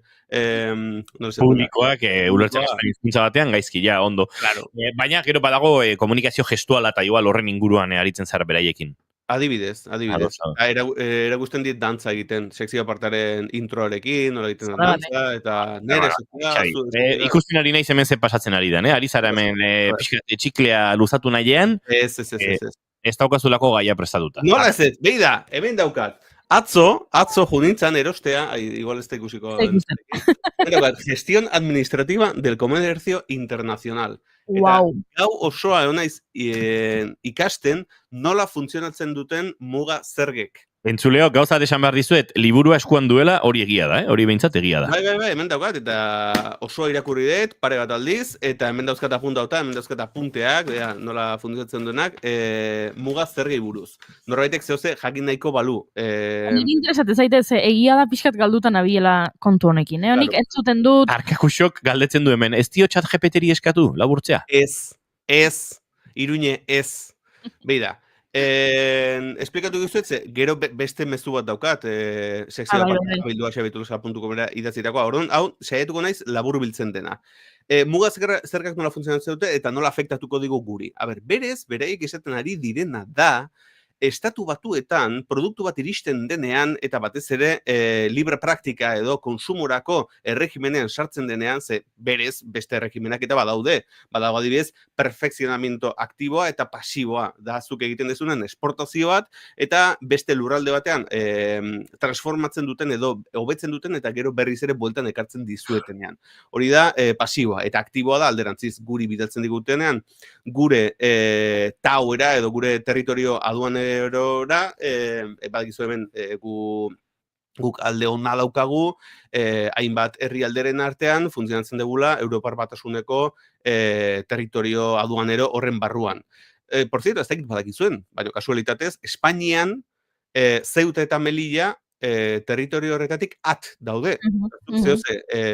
publikoak ulertzen hizkuntza batean gaizki, ja, ondo. Claro. Baina, gero badago komunikazio gestuala eta igual horren inguruan aritzen zara beraiekin. Adibidez. Eragusten dit dantza egiten, sekzio apartaren introarekin, nola egiten dantza, eta nire ikusten ari nahi hemen ze pasatzen ari den, ari zara hemen txiklea luzatu nahian, ez daukazulako gaia prestatuta. Nola ez, behi da, hemen daukat. Atzo junintzan erostea, igual ez da ikusiko. Gestión administrativa del comercio internacional. Eta gau osoa egonaiz ikasten nola funtzionatzen duten muga zergek. Entzuleo, gauza desan behar dizuet, liburua eskuan duela hori egia da, hori behintzat egia da. Bai, hemen daukat, eta osoa irakurri dut, pare bat aldiz, eta hemen dauzkat apuntauta, hemen dauzkat apunteak, nola funtzionatzen duenak, muga zergei buruz. Norbaitek zehose jakin nahiko balu. Nik interesate zaite, egia da pixkat galdutan abiela kontu honekin, nik ez zuten dut... Arkakusok galdetzen du hemen, ez dio txat GPT-ri eskatu, laburtzea? Iruñe ez, beida. Esplikatu gizuetze, gero beste mezu bat daukat, sekzioa bildua xabitulusa.comera idatzitakoa. Orduan, hau, saietuko naiz labur biltzen dena. Muga zergak nola funtzionatzen dute eta nola afektatuko digu guri. Berez, bereik esaten ari direna da, estatu batuetan, produktu bat iristen denean, eta batez ere, libre praktika edo konsumorako erregimenean sartzen denean, ze berez, beste erregimenak eta badaude. Badago adibidez, perfekzionamiento aktiboa eta pasiboa. Da, zuk egiten dezunen esportazio bat, eta beste lurralde batean transformatzen duten edo hobetzen duten, eta gero berriz ere bueltan ekartzen dizuetenean. Hori da, pasiboa. Eta aktiboa da, alderantziz, guri bidaltzen digutenean, gure tauera edo gure territorio aduan erora, badakizu hemen guk alde hona daukagu, hainbat herrialderen artean funtzionatzen degula Europar Batasuneko territorio aduanero horren barruan. Por cierto, ez dakit badakizuen, baina kasualitatez, Espainian Ceuta eta Melilla territorio horretatik daude.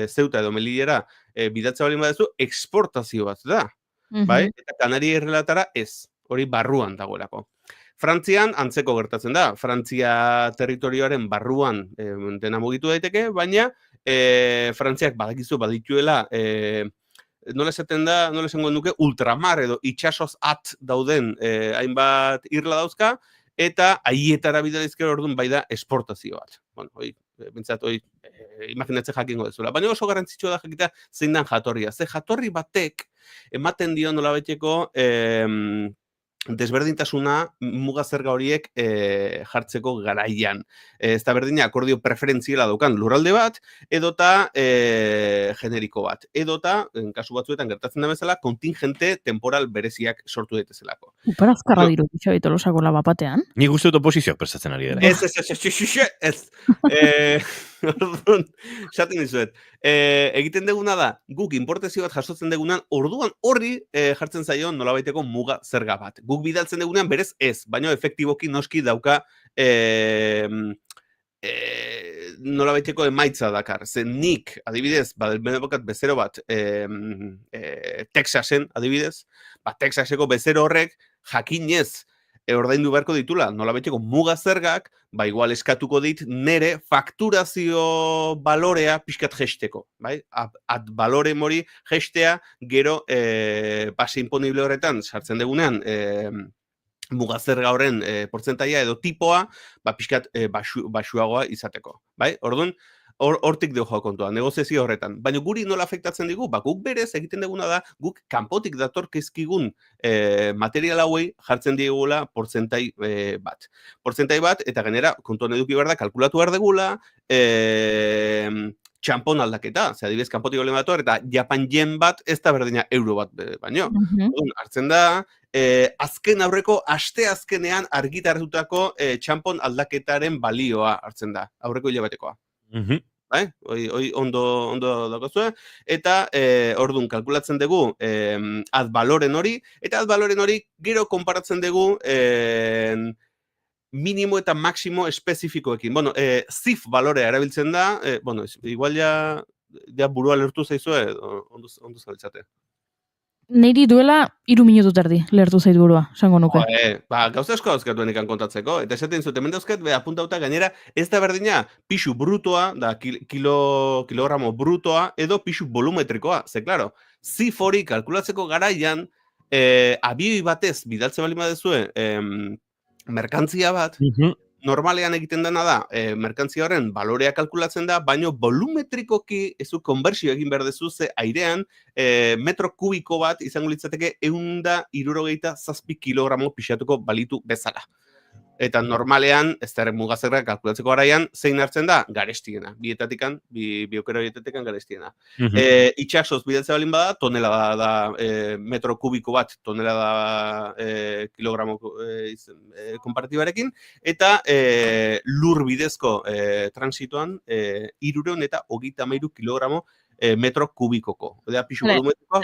Zeuta edo Melillera bidatza balin badezu, eksportazio bat da. Bai? Eta Kanaria Errelatara ez. Hori barruan dagoelako. Frantzian antzeko gertatzen da. Frantzia territorioaren barruan dena mugitu daiteke, baina Frantziak badituela nola esango nuke, ultramar edo itxasoz dauden hainbat irla dauzka, eta haietara bidalizkero orduan bai da esportazio bat. Bueno, bintzat, imaginatzen jakingo dezula. Baina oso garrantzitsua da jakita zein dan jatorria. Ze jatorri batek ematen dio nola baiteko desberdintasuna muga zerga horiek jartzeko garaian. Ez da berdina akordio preferentziela daukan lurralde bat, edota generiko bat. Edota, kasu batzuetan gertatzen da bezala, kontingente temporal bereziak sortu daitezelako. Uparazkarra diru bitxo Tolosako labapatean. Nik uste dut oposizioak prestatzen ari dira. Ez. Orduan, esaten dizuet, egiten deguna da, guk importazio bat jasotzen degunean, orduan horri jartzen zaio nolabaiteko muga zerga bat. Guk bidaltzen degunean berez ez, baina efektiboki noski dauka nolabaiteko emaitza dakar. Ze nik, adibidez, benepokat bezero bat Texasen, adibidez, Texaseko bezero horrek jakinez ordaindu beharko ditula, nolabaiteko muga zergak, igual eskatuko dit nere fakturazio balorea pixkat jesteko, bai? Ad balore mori jestea, gero base imponible horretan sartzen degunean muga zerga horren portzentaia edo tipoa, pixkat basuagoa izateko, bai? Orduan, hortik dugu kontua, negoziazio horretan. Baina guri nola afektatzen digu, guk berez egiten duguna da, guk kanpotik datorkezkigun material hauei jartzen digula portzentai bat. Portzentai bat, eta genera, kontuan eduki behar da, kalkulatu behar degula, txampon aldaketa, adibidez, kanpotik golen bat eta Japan yen bat, ez da berdina euro bat baino. Hartzen da, azken aurreko, aste azkenean argitaratutako txampon aldaketaren balioa hartzen da, aurreko hilabetekoa. Hoi ondo daukazue, eta orduan kalkulatzen dugu ad valoren hori, eta ad valoren hori gero konparatzen dugu minimo eta maximo espezifikoekin. Bueno, zif valorea erabiltzen da, igual ja burua lertu zaizue, ondo zabiltzate. Neiri duela 3 minutu terdi lertu zait burua, esango nuke. Gauza asko dauzkatu enikan kontatzeko, eta esaten zuten, hemen dauzkat, apuntauta gainera, ez da berdina, pixu brutoa, da kilogramo brutoa, edo pixu volumetrikoa. Ze, klaro, zif hori kalkulatzeko garaian, abioi batez bidaltze bali badezue, merkantzia bat, normalean egiten dena da, merkantzia horren balorea kalkulatzen da, baino volumetrikoki ezu konbertsio egin behar dezu, ze airean metro kubiko bat izango litzateke 167 kilogramo pixatuko balitu bezala. Eta normalean, ez da mugazerra kalkulatzeko garaian, zein hartzen da? Garestiena. Bi okero bietatikan garestiena. Itxasoz bidaltze balin bada, tonelada da metro kubiko bat, tonelada kilogramo konparatibarekin, eta lur bidezko transitoan 323 kilogramo metro kubikoko. Odea, pixu volumetrikoa.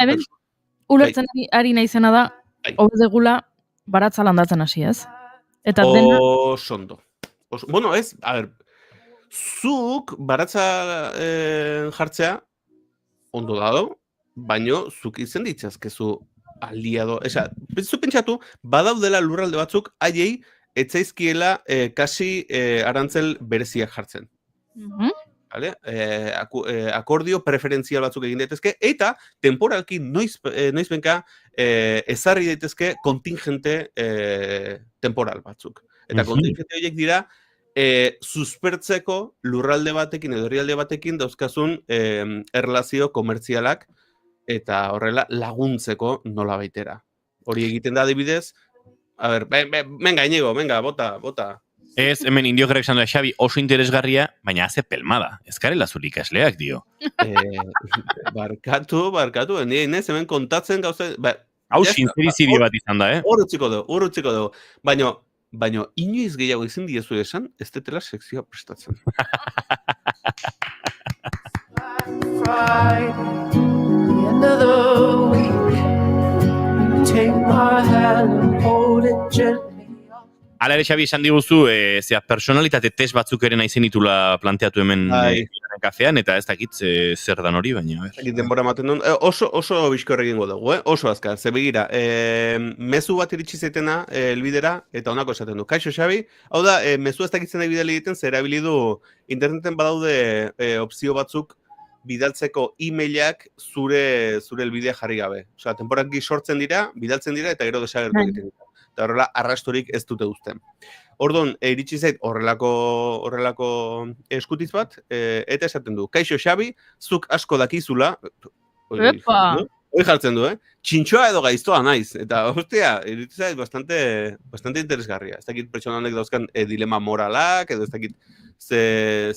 Ulertzen ari naizena da, hor degula baratza landatzen hasi, ez? Eta dena... Osondo. Bueno, ez, a ver, zuk baratza jartzea ondo dado, baino zuk izen ditzazkezu aliado. Esa, zu pentsatu, badaudela lurralde batzuk haiei etzaizkiela kasi arantzel bereziak jartzen. Vale? Akordio preferentzial batzuk egin daitezke, eta temporalki noizbenka ezarri daitezke kontingente temporal batzuk. Eta kontingente horiek dira suspertzeko lurralde batekin edo herrialde batekin dauzkazun erlazio komertzialak eta horrela laguntzeko nola baitera. Hori egiten da adibidez, a ver, venga, Iñigo, venga, bota. Ez, hemen indio gerrek da Xabi oso interesgarria, baina haze pelmada. Ez karela zurik ikasleak, dio. Barkatu, inez, hemen kontatzen gauza... Hau sincerizide bat izan da, Hor utziko dugu. Baina inoiz gehiago izin diezu esan, ez detela sekzioa prestatzen. The end of the week, take my hand and hold it gently. Hala ere, Xabi, esan diguzu, personalitate test batzuk ere nahi zenitula planteatu hemen Bigarren kafean, eta ez dakit zer dan hori, baina, a ber. Denbora ematen duen, oso bizkor egingo dugu, oso azkar, ze begira, mezu bat iritsi zaitena helbidera, eta honako esaten du. Kaixo, Xabi, hau da, mezu ez dakitzen bidali egiten, zer erabilidu interneten badaude opzio batzuk bidaltzeko e-mailak zure helbidea jarri gabe. Osea, temporalki sortzen dira, bidaltzen dira, eta gero desagertu egiten dira. Eta horrela, arrastorik ez dute uzten. Orduan, iritsi zait horrelako eskutiz bat, eta esaten du, kaixo Xabi, zuk asko dakizula, hori jartzen du, txintxoa edo gaiztoa naiz, eta hostia, iritsi zait bastante interesgarria. Ez dakit pertsona honek dauzkan dilema moralak, edo ez dakit ze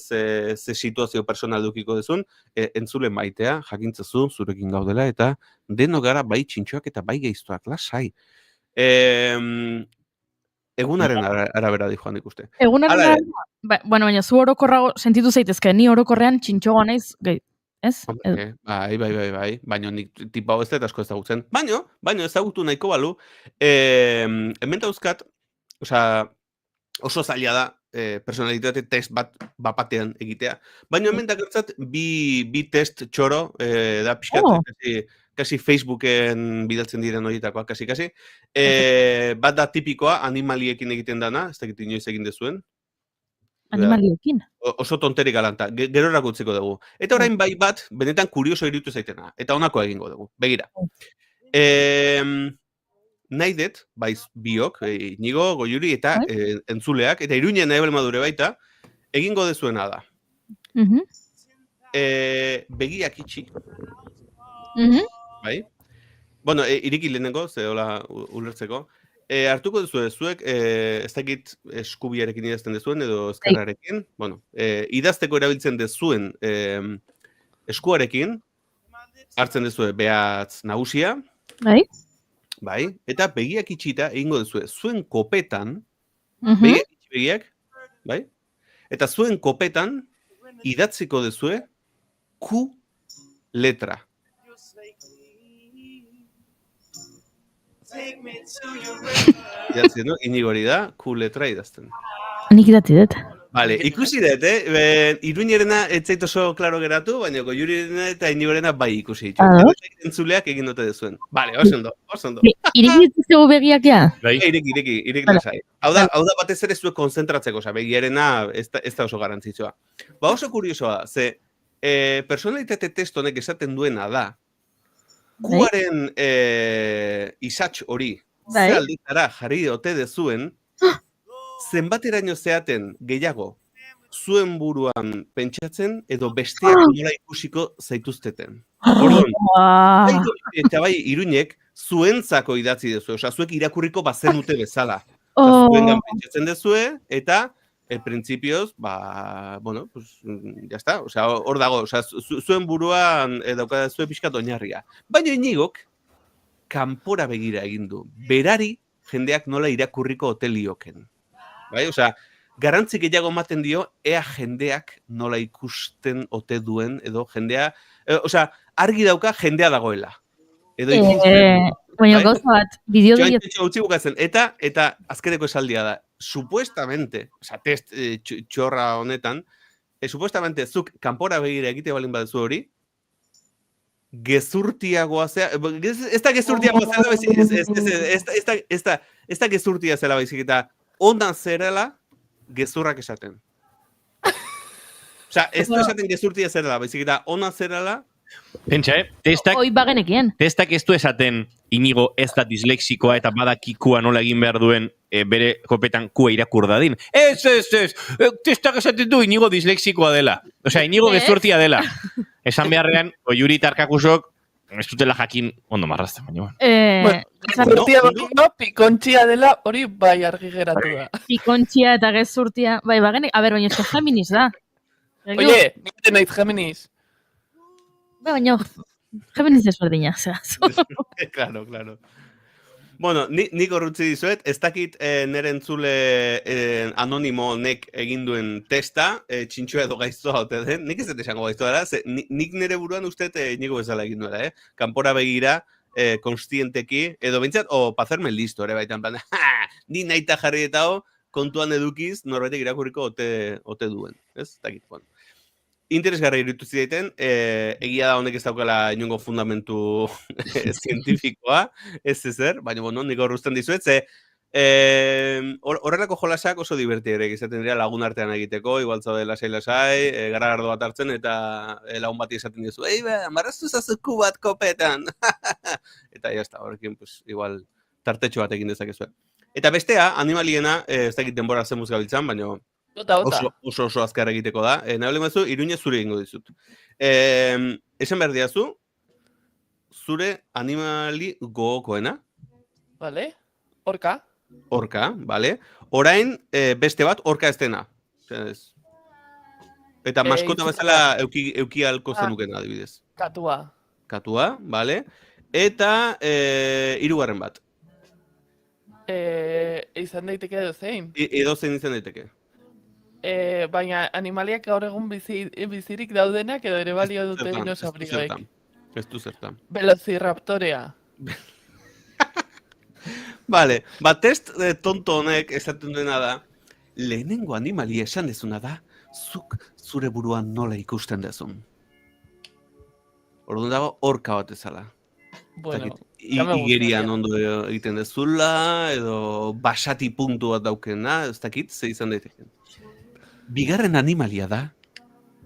situazio personal dukiko dezun, entzule maitea, jakintzazu, zurekin gaudela, eta deno gara bai txintxoak eta bai gaiztoak, lasai. Egunaren arabera di joan ikuste. Egunaren arabera? Bueno, baina zu orokorrago sentitu zaitezke, ni orokorrean txintxoa naiz, ez? Bai, baina nik tipa hau ez da asko ezagutzen. Baina ezagutu nahiko balu, hemen dauzkat, oso zaila da, personalitate test bat batean egitea. Baina hemen dakartzat bi test txoro, da pixkat, kasi Facebooken bidaltzen diren horietakoa, kasi. Bat da tipikoa, animaliekin egiten dana, ez dakit inoiz egin dezuen. Animaliekin? Oso tonterik galanta, gero erakutziko dugu. Eta orain bai bat, benetan kurioso iritu zaitena, eta honako egingo dugu, begira. Nahi dut, baiz biok, Inigo, Goiuri eta entzuleak, eta Iruinen nahi belmadure baita, egingo dezuena da. Begiak itxi. Bai? Bueno, iriki lehenengo, ze hola ulertzeko. Hartuko duzue, zuek, ez dakit eskubiarekin idazten dezuen, edo ezkerrarekin. Bueno, idazteko erabiltzen dezuen eskuarekin, hartzen dezue behatz nagusia. Bai, eta begiak itxita egingo dezue, zuen kopetan, begiak, bai? Eta zuen kopetan idatziko dezue Q letra. Idatzi, no? Inigo hori da, Q letra idazten. Nik idatzi dut. Vale, ikusi dut, Iruñerena ez zait oso klaro geratu, baina Goiurena eta Inigorena bai ikusi ditu. Entzuleak egin dute dezuen. Vale, oso ondo. Ireki dituztegu begiak ja? Ireki lasai. Hau da batez ere zuek konzentratzeko, begiarena ez da oso garantzitsua. Ba oso kuriosoa, ze personalitate test honek esaten duena da, Kuaren isatx hori, ze alditara jarri ote dezuen, zenbateraino zeaten gehiago zuen buruan pentsatzen edo besteak nola ikusiko zaituzteten. Orduan, eta bai Iruñek zuentzako idatzi dezue, zuek irakurriko bazenute bezala. Zuengan pentsatzen dezue, eta printzipioz, bueno, pues, ya está, hor dago, zuen buruan daukada zuen pixkat oinarria. Baina Inigok, kanpora begira egin du. Berari, jendeak nola irakurriko hotelioken. Bai, garantzik gehiago ematen dio, ea jendeak nola ikusten ote duen, edo jendea, argi dauka jendea dagoela. Edo baina gauza bat, bideo gehiago. Eta azkeneko esaldia da, supuestamente, test txorra honetan, supuestamente zuk kanpora begira egite balin badezu hori, gezurtiagoa zea, ez da gezurtiagoa zela, ez da gezurtia zela baizik, eta ondan zerela gezurrak esaten. Ez du esaten gezurtia zerela, baizik, eta ondan zerela. Pentsa, testak ez du esaten Inigo ez da dislexikoa eta badakikua nola egin behar duen bere kopetan kua irakur dadin. Ez, testak esaten du Inigo dislexikoa dela. Inigo gezurtia dela. Esan beharrean, Goiuri eta Arkakusok ez dutela jakin ondo marrazten, baina. Gezurtia baino, pikontxia dela hori bai argi geratu da. Pikontxia eta gezurtia, bai bagenek, baina ez Géminis da. Oye, nite naiz Géminis. Baina, Géminis desberdina, Claro. Bueno, nik horrutzi dizuet, ez dakit nire entzule anonimo honek egin duen testa, txintxoa edo gaiztoa ote den, nik ez dut esango gaiztoa dara, nik nire buruan uste Inigo bezala egin duela, kanpora begira, konstienteki, edo bintzat, o pazerme listo, ere baitan plan, ni nahita jarri eta kontuan edukiz norbaitek irakurriko ote duen, ez? Dakit, bueno. Interesgarri iruditu zidaiten, egia da honek ez daukala inongo fundamentu zientifikoa, ez ezer, baina bueno, nik hor uzten dizuet, ze horrelako jolasak oso divertiarek izaten dira lagun artean egiteko, igual zaude lasai, garagardo bat hartzen eta lagun bati esaten dizu, marraztu zazuku bat kopetan, eta jazta, horrekin, pues, igual tartetxo bat egin dezakezu. Eta bestea, animaliena, ez dakit denbora zen gabiltzan, baina oso azkar egiteko da. Nahi mazu, Iruñe zure egingo dizut. Esan behar diazu, zure animali gogokoena. Vale, orka. Orka, vale. Orain, beste bat, orka ez dena. Eta maskota bezala euki alko zenukena, adibidez. Katua. Katua, vale. Eta hirugarren bat. Izan daiteke edo zein. Edo zein izan daiteke. Baina animaliak gaur egun bizirik daudenak edo ere balio dute dinosaurioek. Ez du zertan. Velociraptorea. Vale, test tonto honek esaten duena da, lehenengo animalia esan dezuna da, zuk zure buruan nola ikusten dezun. Orduan dago orka bat ezala. Bueno, igerian ondo egiten dezula, edo basati puntu bat daukena, ez dakit, ze izan daiteken. Bigarren animalia da,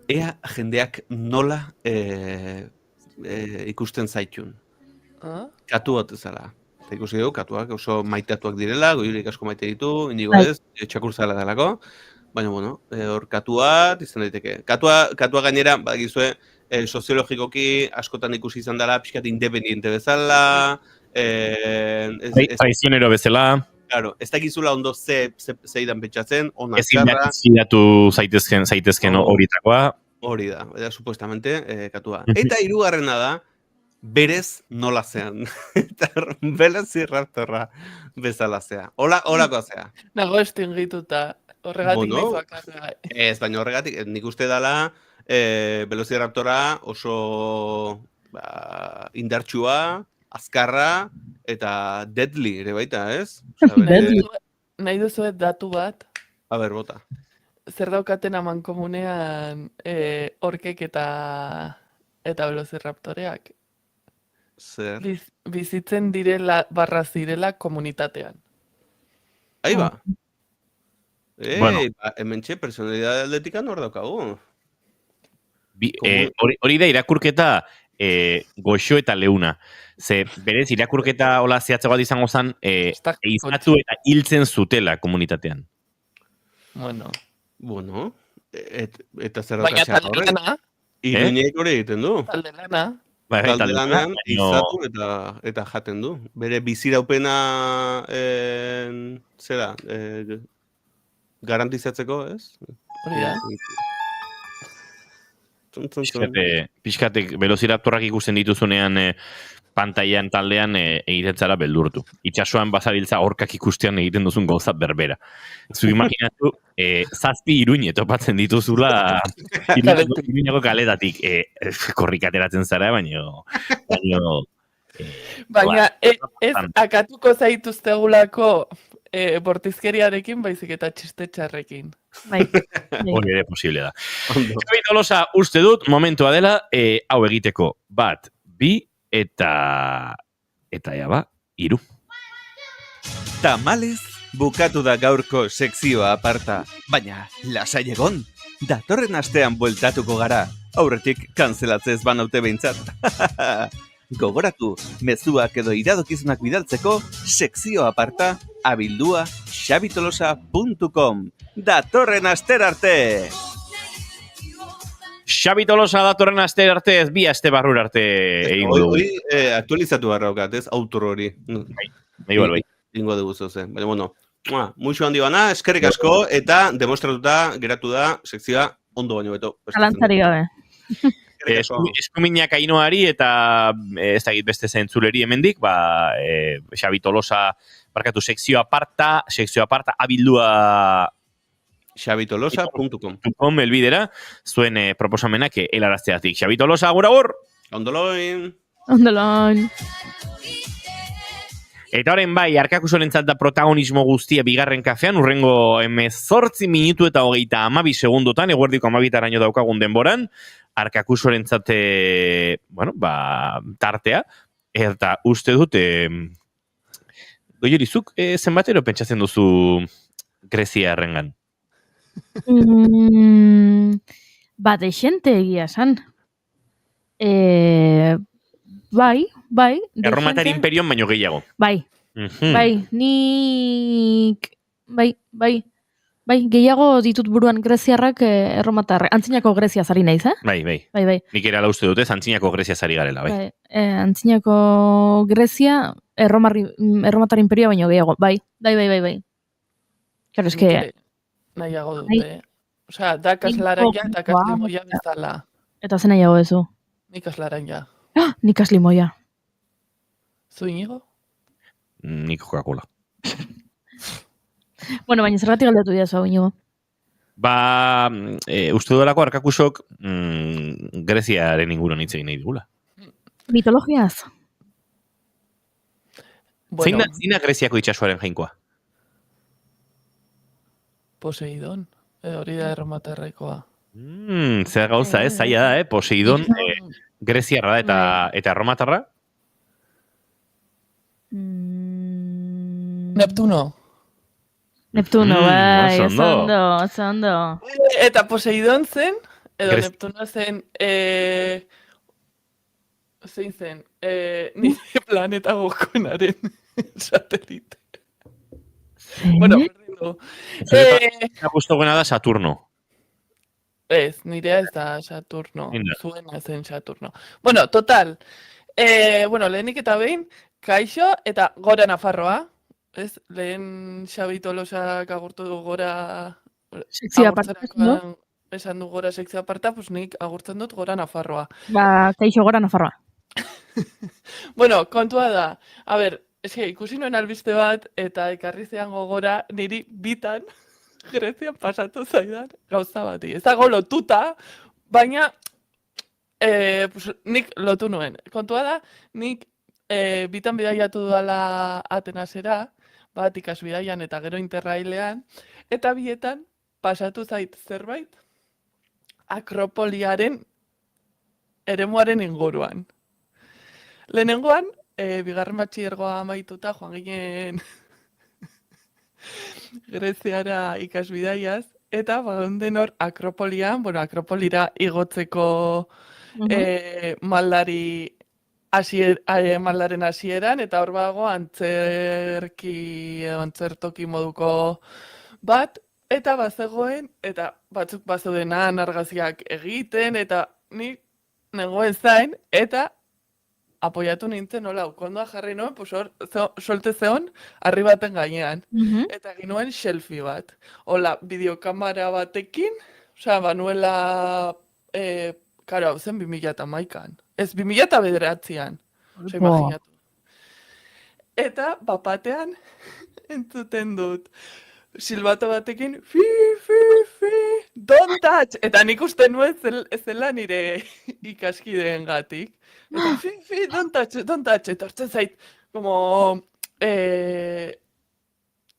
ea jendeak nola ikusten zaitun. Katu bat ezala. Eta ikusi dugu, katuak oso maitatuak direla, goiurik asko maite ditu, inigo ez, txakur zala delako. Baina, bueno, hor katuat izan daiteke. Katua gainera, badakizue, soziologikoki askotan ikusi izan dela, pixkat independiente bezala. Traizionero bezala. Claro, ez dakizula ondo zeidan pentsatzen, ona ezin zidatu zaitezken horitakoa. Hori da, supuestamente, katua. Eta hirugarrena da, berez nola zean. Eta Velociraptorra bezala zea. Holako zea. Nago estingituta, horregatik nizuak. Ez, baina horregatik, nik uste dela, Velociraptora oso indartsua, azkarra, eta deadly ere baita, ez? Nahi duzuet datu bat. A ber, bota. Zer daukaten amankomunean orkek eta Velociraptoreak? Zer? Bizitzen direla, zirela komunitatean. Aiba. Hemen txe, personalidade aldetikan hor daukagu. Hori da irakurketa goxo eta leuna. Ze, berez, irakurketa hola zehatza bat izango zen, eizatu eta hiltzen zutela komunitatean. Bueno, eta zer daukatxea horre? Baina talde lana. Iruñeik hori egiten du. Talde lana. Talde lanan, izatu eta jaten du. Bere biziraupena, zera, garantizatzeko, ez? Hori da. Pixkatek Velociraptorrak ikusten dituzunean pantailan taldean egiten zara beldurtu. Itxasuan bazabiltza orkak ikustean egiten duzun gauza berbera. Zu imaginatu, zazpi Iruñe topatzen dituzula Iruñeko kaletatik. Korrikateratzen zara, baina ez akatuko zaituztegulako bortizkeriarekin, baizik eta txiste txarrekin. Hori ere posible da. Xabi Tolosa uste dut, momentua dela, hau egiteko 1, 2, eta ea 3. Tamalez, bukatu da gaurko sekzioa aparta, baina lasai egon, datorren astean bueltatuko gara, aurretik kanzelatzez banaute behintzat. Gogoratu, mezuak edo iradokizunak bidaltzeko, sekzio aparta, abildua xabitolosa.com. Datorren aster arte! Xabi Tolosa datorren aster arte, ez 2 aste barrur arte egingo dugu. Aktualizatu barraukat, ez? Autor hori. Bai. Ingo dugu zozen. Baina, bueno, muixo handi bana, eskerrik asko, eta demostratuta geratu da sekzioa ondo baino beto. Zalantzari gabe. Eskuminak Ainoari eta ez da beste zentzuleri hemendik, Xabi Tolosa barkatu sekzio aparta abildua xabitolosa.com elbidera, zuen proposamenak helarazteatik. Xabi Tolosa, agur! Ondoloin! Ondoloin! Eta horren bai, Arkakusorentzat da protagonismo guztia bigarren kafean, urrengo 18 minutu eta 32 segundotan, eguerdiko 12taraino daukagun denboran, Arkakusorentzat, tartea, eta uste dut, Goiorizuk, zenbatero pentsatzen duzu Grezia errengan? Dexente egia esan. Bai. Erromatar imperion baino gehiago. Bai, nik... Bai, gehiago ditut buruan greziarrak erromatar. Antzinako Grezia zari naiz, eh? Bai. Nik ere ala uste dute, antzinako Grezia zari garela, bai. Antzinako Grezia erromatar imperioa baino gehiago. Bai. Claro, eske... Nahiago dute. Osea, da kaslaranja eta kaslimoia bezala. Eta zen nahiago ezu? Nik kaslaranja. Nik kaslimoia. Zu Inigo? Nik Coca-Cola. Bueno, baina zergatik galdetu dira zu, Inigo. Uste duelako Arkakusok Greziaren inguruan hitz egin nahi digula. Mitologiaz? Zein da Greziako itxasuaren jainkoa? Poseidon. Hori da erromatarrekoa. Zer gauza, zaila da, Poseidon, Greziarra da eta erromatarra? Neptuno. Bai, oso ondo. Eta Poseidon zen, edo Neptuno zen, zein zen, nire planeta gokoenaren satelite. Bueno, perdido. Gustokoena da Saturno. Ez, nirea ez da Saturno. Zuena zen Saturno. Bueno, total. Lehenik eta behin, kaixo eta gora Nafarroa. Ez, lehen Xabi Tolosak agurtu du gora... Sekzio aparta, no? Esan du gora sekzio aparta, pues nik agurtzen dut gora Nafarroa. Kaixo gora Nafarroa. Bueno, kontua da. A ber, ikusi nuen albiste bat, eta ekarri zean gogora niri bitan Grezian pasatu zaidan gauza bati. Ez dago lotuta, baina nik lotu nuen. Kontua da, nik bitan bidaiatu dudala Atenasera, bat ikasbidaian eta gero interrailean, eta bietan pasatu zait zerbait Akropoliaren eremuaren inguruan. Lehenengoan, bigarren batxilergoa amaituta joan ginen Greziara ikasbidaiaz, eta bagonden hor Akropolian, Akropolira igotzeko maldaren hasieran, eta hor bago antzertoki moduko bat, eta bazegoen, eta batzuk bazeuden argazkiak egiten, eta nik nengoen zain, eta apoiatu nintzen, hola, kondoa jarri nuen, pues hor, solte zeon, harri baten gainean. Eta ginuen selfie bat. Hola, bideokamara batekin, osea, banuela, karo, hau zen 2011an. Ez, 2009an. Osea, imaginatu. Eta, bapatean, entzuten dut, silbato batekin, fi, don't touch! Eta nik uste nuen zela nire ikaskideen gatik. Eta fi, don't touch, eta hartzen zait, como,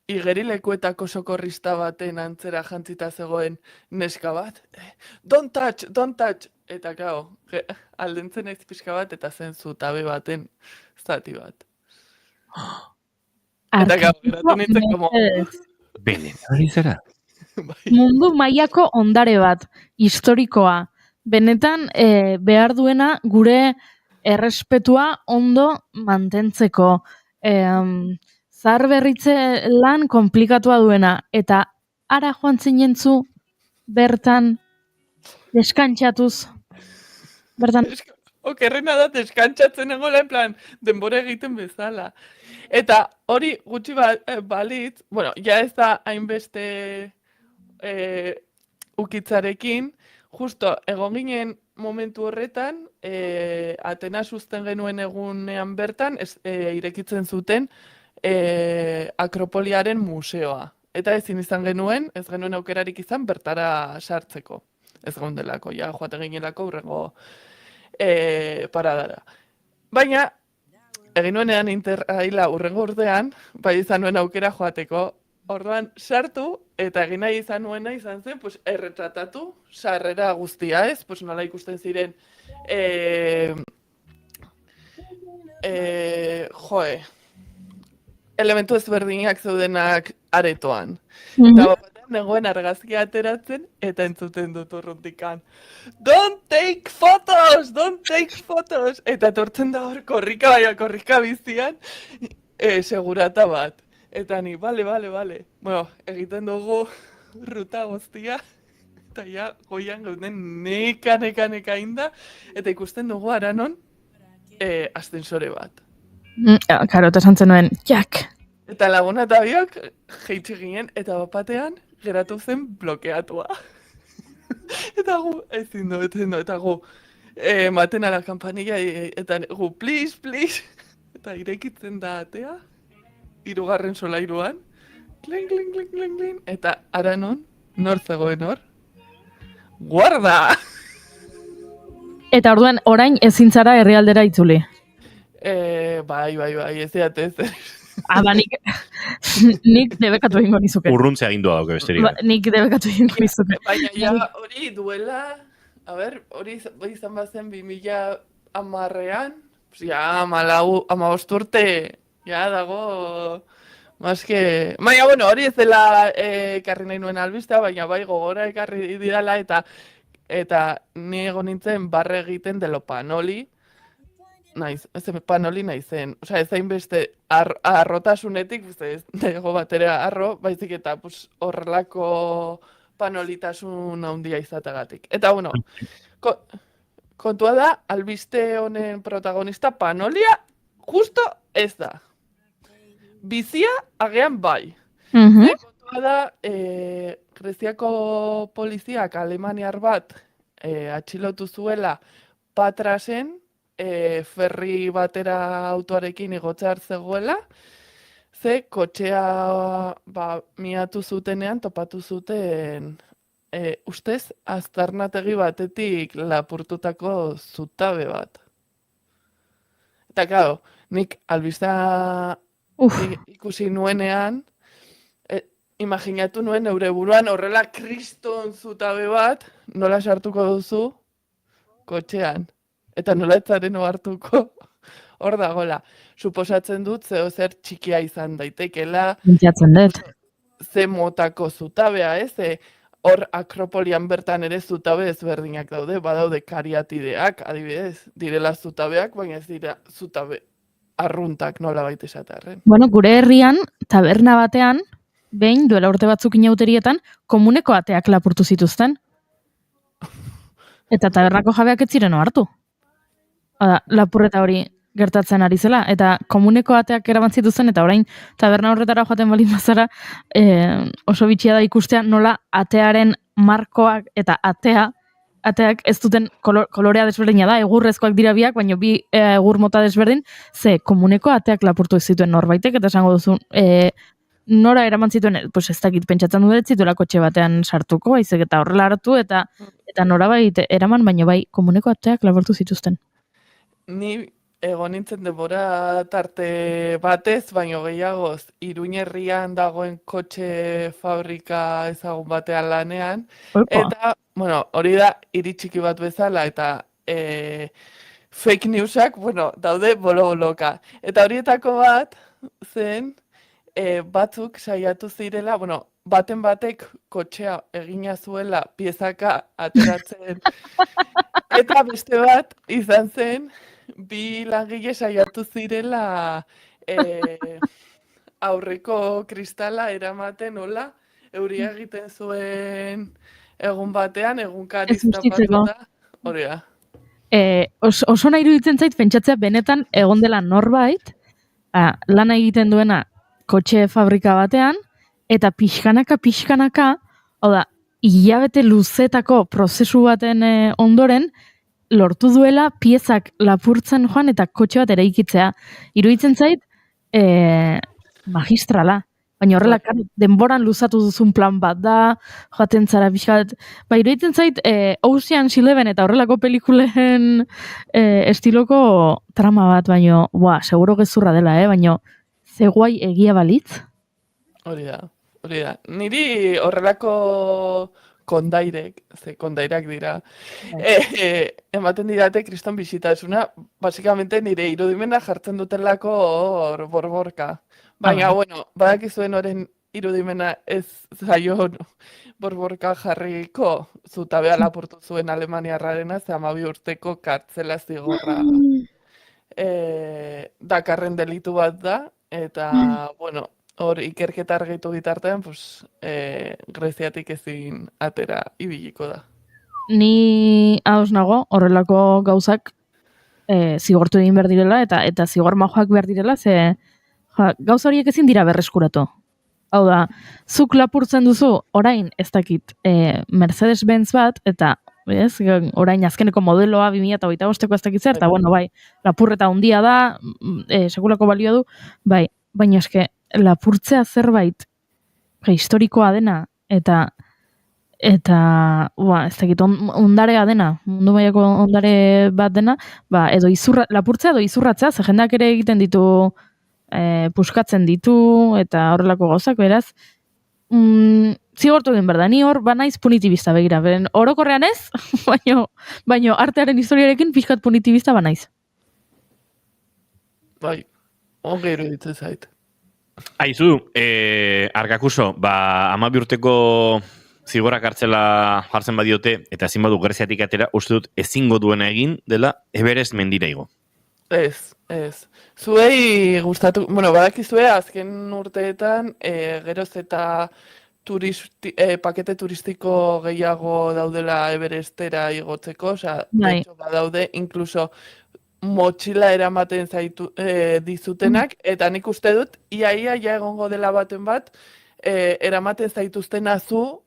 igerilekuetako sokorrista baten antzera jantzita zegoen neska bat. Don't touch, eta kao, aldentzen ez pixka bat, eta zen zutabe baten zati bat. Eta kao, geratu nintzen, como... Bene, hori zera? Mundu mailako ondare bat, historikoa. Benetan, behar duena gure errespetua ondo mantentzeko. Zaharberritze lan konplikatua duena. Eta ara joan zinentzu bertan deskantxatuz. Bertan... Okerrena da deskantxatzen egola, en plan, denbora egiten bezala. Eta hori gutxi balitz, bueno, ja ez da hainbeste ukitzarekin, justo egon ginen momentu horretan, Atenas uzten genuen egunean bertan, irekitzen zuten Akropoliaren museoa. Eta ezin izan genuen, ez genuen aukerarik izan bertara sartzeko. Ez gondelako, ja, joate ginelako urrengo paradara. Baina, egin nuenean Interraila urrengo urtean, bai izan nuen aukera joateko. Orduan, sartu, eta egin nahi izan nuena izan zen, pues, erretratatu, sarrera guztia, ez? Pues, nola ikusten ziren, elementu ezberdinak zeudenak aretoan. Eta batean negoen argazkia ateratzen, eta entzuten dut urruntikan. Don't take photos! Don't take photos! Eta etortzen da hor, korrika bizian, segurata bat. Eta ni, bale. Bueno, egiten dugu ruta guztia, eta ja, goian gauden neka inda, eta ikusten dugu aranon, ascensore bat. Karo, eta esan zenuen, jak! Eta laguna eta biok, jeitsi ginen, eta bapatean, geratu zen blokeatua. Eta gu, ezin du, eta gu, maten ala kampanilla, eta gu, please, eta irekitzen da atea, 3. solairuan, kling, eta aranon, nor zegoen hor, guarda! Eta orduan, orain ezin zara herrialdera itzuli. Bai, ez ez. Nik debekatu egingo nizuke. Urruntze agindua dauke besterik. Nik debekatu egingo nizuke. Baina ja, hori duela, hori izan bazen 2010an, ja, 15 urte, ja, dago, maske... Baina, bueno, hori ez dela ekarri nahi nuen albistea, baina bai gogora ekarri didala, eta ni egon nintzen barre egiten delo panoli, panoli naizen. Osea, ez hainbeste arrotasunetik, ez dago batera arro, baizik eta horrelako panolitasun handia izatagatik. Eta, bueno, kontua da, albiste honen protagonista panolia justo ez da. Bizia agean bai. Kontua da, Greziako poliziak alemaniar bat atxilotu zuela Patrasen, ferri batera autoarekin igotzar zegoela, ze kotxea miatu zutenean topatu zuten ustez aztarnategi batetik lapurtutako zutabe bat. Eta, claro, nik albista ikusi nuenean, imaginatu nuen eure buruan horrela kriston zutabe bat, nola sartuko duzu kotxean. Eta nola etzaren ohartuko hor dagoela. Suposatzen dut zeo zer txikia izan daitekela. Pentsatzen dut. Ze motako zutabea, ez? Hor Akropolian bertan ere zutabe ezberdinak daude, badaude kariatideak, adibidez, direla zutabeak, baina ez dira zutabe arruntak nola baita esatarren. Bueno, gure herrian, taberna batean, behin, duela urte batzuk inauterietan, komuneko ateak lapurtu zituzten. Eta tabernako jabeak ez ziren ohartu. Lapurreta hori gertatzen ari zela, eta komuneko ateak eraman zituzten, eta orain taberna horretara joaten balin bazara, oso bitxia da ikustea nola atearen markoak eta ateak ez duten kolorea desberdina da, egurrezkoak dira biak, baina bi egur mota desberdin, ze komuneko ateak lapurtu ez zituen norbaitek, eta esango duzu, nora eraman zituen, pues ez dakit pentsatzen dut zituela kotxe batean sartuko, baizik eta horrela hartu, eta nora eraman, baina bai komuneko ateak lapurtu zituzten. Ni egon nintzen denbora tarte batez, baino gehiagoz, Iruñerrian dagoen kotxe fabrika ezagun batean lanean. Eta, bueno, hori da, hiri txiki bat bezala, eta fake newsak, bueno, daude bolo-boloka. Eta horietako bat zen, batzuk saiatu zirela, bueno, baten batek kotxea egina zuela piezaka ateratzen. Eta beste bat izan zen, bi langile saiatu zirela aurreko kristala eramaten hola, euria egiten zuen egun batean, egunkariz tapatuta, hori da. Oso nahi iruditzen zait, pentsatzea benetan egon dela norbait, lana egiten duena kotxe fabrika batean, eta pixkanaka, hau da, hilabete luzetako prozesu baten ondoren, lortu duela piezak lapurtzen joan eta kotxe bat eraikitzea. Iruditzen zait, magistrala. Baina horrela, denboran luzatu duzun plan bat da, joaten zara pixkat, iruditzen zait, Ocean's 11 eta horrelako pelikulen estiloko trama bat, baino, seguro gezurra dela, baino, ze guai egia balitz? Hori da. Niri horrelako kondairak dira. Ematen didate kriston bisitasuna, basikamente nire irudimena jartzen dutelako hor borborka. Baina, badakizuen horren irudimena ez zaio borborka jarriko zutabea lapurtu zuen Alemaniarrarena, ze 12 urteko kartzela zigorra dakarren delitu bat da, eta, hor ikerketa argitu bitartean, Greziatik ezin atera ibiliko da. Ni haus nago, horrelako gauzak zigortu egin behar direla, eta zigor majoak behar direla, ze gauza horiek ezin dira berreskuratu. Hau da, zuk lapurtzen duzu, orain ez dakit Mercedes-Benz bat, eta orain azkeneko modeloa 2025ko ez dakit zer, eta lapurreta handia da, sekulako balio du, baina eske, lapurtzea zerbait historikoa dena, eta ez dakit, ondarea dena, mundu mailako ondare bat dena, edo lapurtzea edo izurratzea, ze jendeak ere egiten ditu, puskatzen ditu, eta horrelako gauzak, beraz, zigortu egin berda, ni hor banaiz punitibista begira, orokorrean ez, baino artearen historiarekin pixkat punitibista banaiz. Onge iruditzen zait. Aizu, Arkakuso, 12 urteko zigorrak hartzela jartzen badiote, eta ezin badu Greziatik atera, uste dut ezingo duena egin dela Everest mendira igo. Ez. Zuei gustatu, badakizue azken urteetan geroz eta pakete turistiko gehiago daudela Everestera igotzeko, badaude, inkluso motxila eramaten dizutenak, eta nik uste dut, ia egongo dela baten bat, eramaten zaituztena zu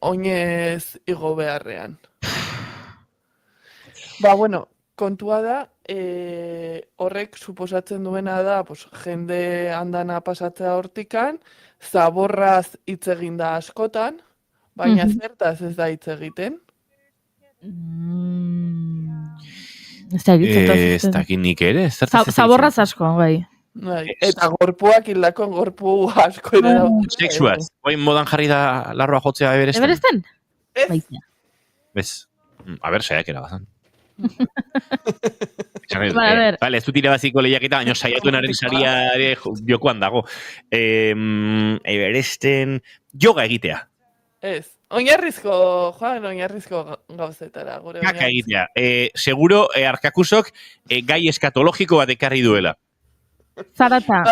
oinez igo beharrean. Kontua da, horrek suposatzen duena da, jende andana pasatzea hortikan, zaborraz hitz egin da askotan, baina zertaz ez da hitz egiten. Ez dakit nik ere, zaborraz asko, Eta gorpuak hildakon gorpu asko ere daude. Sexuaz, modan jarri da larroa jotzea Everesten? Everesten? Bez, saiak erabazan. Vale, ez dut irabaziko lehiaketa, baina saiatuenaren saria jokoan dago. Everesten yoga egitea. Ez, oinarrizko gauzetara. Kaka egitea. Seguro, Arkakusok gai eskatologiko bat ekarri duela. Zarata.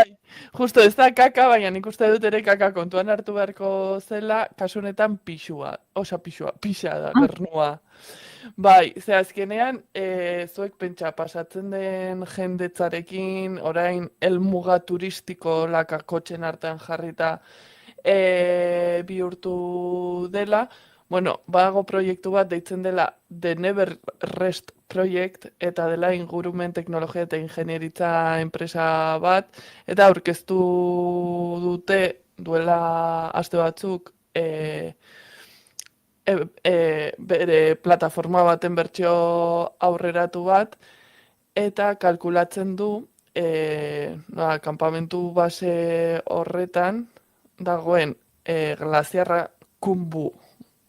Justo ez da kaka, baina nik uste dut ere kaka kontuan hartu beharko zela, kasunetan pixa da, gernua. Ze azkenean, zuek pentsa pasatzen den jendetzarekin, orain helmuga turistiko lakakotxen artean jarrita bihurtu dela, badago proiektu bat deitzen dela The Never Rest Project, eta dela ingurumen teknologia eta ingenieritza enpresa bat, eta aurkeztu dute duela aste batzuk bere plataforma baten bertsio aurreratu bat, eta kalkulatzen du kanpamentu base horretan dagoen glaziarra Kumbu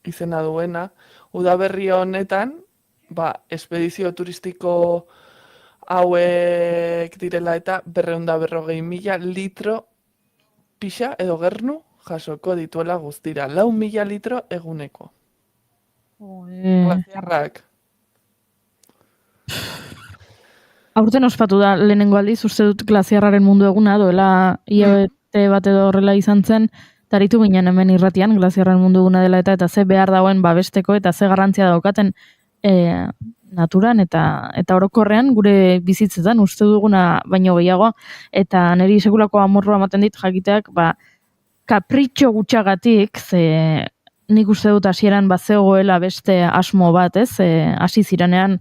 izena duena, udaberri honetan, espedizio turistiko hauek direla eta 240.000 litro pixa edo gernu jasoko dituela guztira. 4.000 litro eguneko. Glaziarrak. Aurten ospatu da lehenengo aldiz, uste dut glaziarraren mundu eguna, doela hilabete bat edo horrela izan zen, taritu ginen hemen irratian, glaziarraren mundu eguna dela eta ze behar dagoen babesteko eta ze garrantzia daukaten naturan eta orokorrean gure bizitzetan uste duguna baino gehiago, eta niri sekulako amorroa ematen dit jakiteak, kapritxo gutxagatik, ze nik uste dut hasieran bazegoela beste asmo bat, hasi ziranean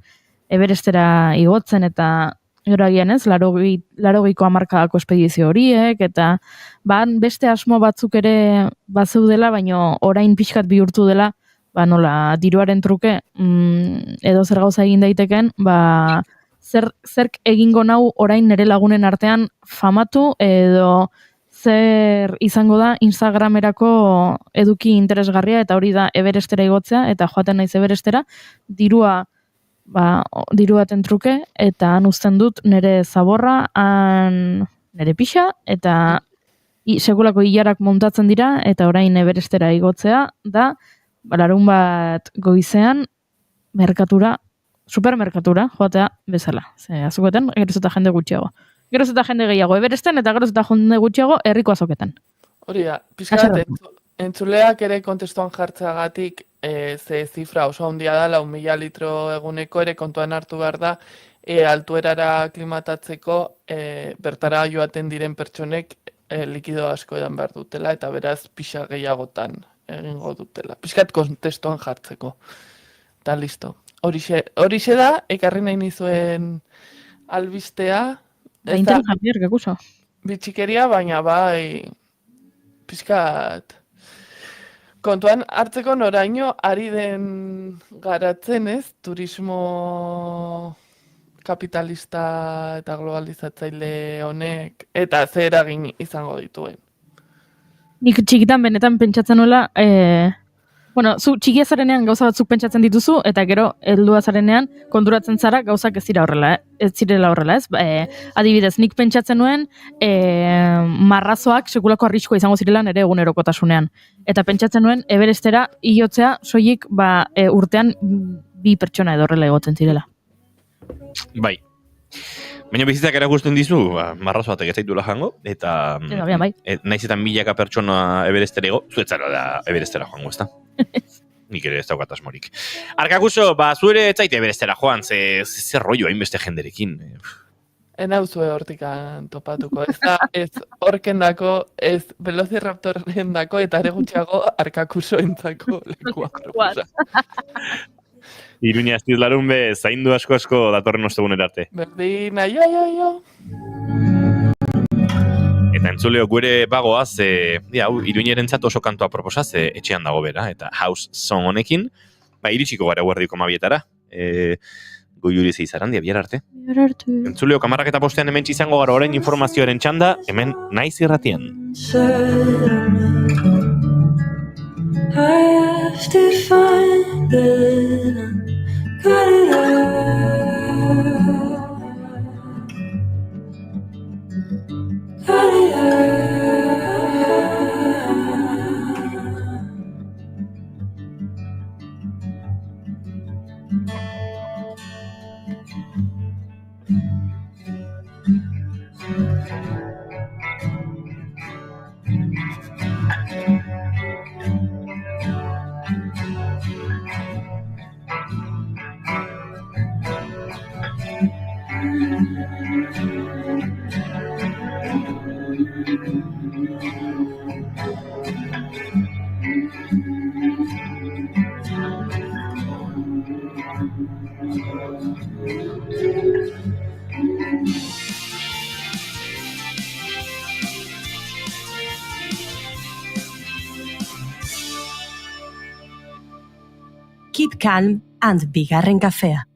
Everestera igotzen eta Gero agian ez, 80ko hamarkadako espedizio horiek, eta beste asmo batzuk ere bazeudela, baino orain pixkat bihurtu dela, nola diruaren truke, edo zer gauza egin daiteken, zerk egingo nau orain nire lagunen artean famatu, edo zer izango da Instagramerako eduki interesgarria, eta hori da Everestera igotzea, eta joaten naiz Everestera, diruaten truke, eta han uzten dut nire zaborra, nire pixa, eta sekulako hilarak montatzen dira, eta orain Everestera igotzea, da, larun bat goizean, supermerkatura, joatea bezala. Azoketan, geroz eta jende gutxiago. Geroz eta jende gehiago Everesten, eta geroz eta jende gutxiago herriko azoketan. Hori da, pixkat, entzuleak ere kontestuan jartzeagatik, ze zifra oso handia da, 4.000 litro eguneko ere kontuan hartu behar da, altuerara klimatatzeko bertara joaten diren pertsonek likido asko edan behar dutela, eta beraz pixa gehiagotan egingo dutela. Pixkat kontestuan jartzeko. Eta listo. Horixe da, ekarri nahi nizuen albistea. Javier, gakuso. Bitxikeria, baina pixkat kontuan hartzeko noraino ari den garatzen ez, turismo kapitalista eta globalizatzaile honek, eta zer eragin izango dituen. Nik txikitan benetan pentsatzen nuela, zu txikia zarenean gauza batzuk pentsatzen dituzu, eta gero heldua zarenean konturatzen zara gauzak ez zirela horrela, ez? Adibidez, nik pentsatzen nuen marrazoak sekulako arriskoa izango zirela nere egunerokotasunean. Eta pentsatzen nuen Everestera igotzea soilik urtean 2 pertsona edo horrela egotzen zirela. Bai. Baina bizitzak erakusten dizu, marrazo batek ez zaituela jango, eta naiz eta milaka pertsona Everestera ego, zuetzara da Everestera joango, ezta? Nik ere ez daukat asmorik. Arkakuso, zuere ez zaite Everestera joan, zer rollo hainbeste jenderekin. Enauzue hortikan topatuko, ez orkendako, ez velociraptorendako, eta ere gutxiago Arkakusoentzako lekua proposa. Iruña aztiz larun be, zaindu asko datorren ostegunera arte. Berdin, aio. Eta entzuleo gure bagoaz, Iruñerentzat oso kantua proposaz, etxean dago bera, eta House Song honekin, iritsiko gara guardiko mabietara. Goiuri zeizarandia, bihar arte. Entzuleo, kamarrak eta postean hemen izango gara orain informazioaren txanda, hemen naiz irratian. I have to find it and cut it out. Cut it Keep calm and bigarren kafea.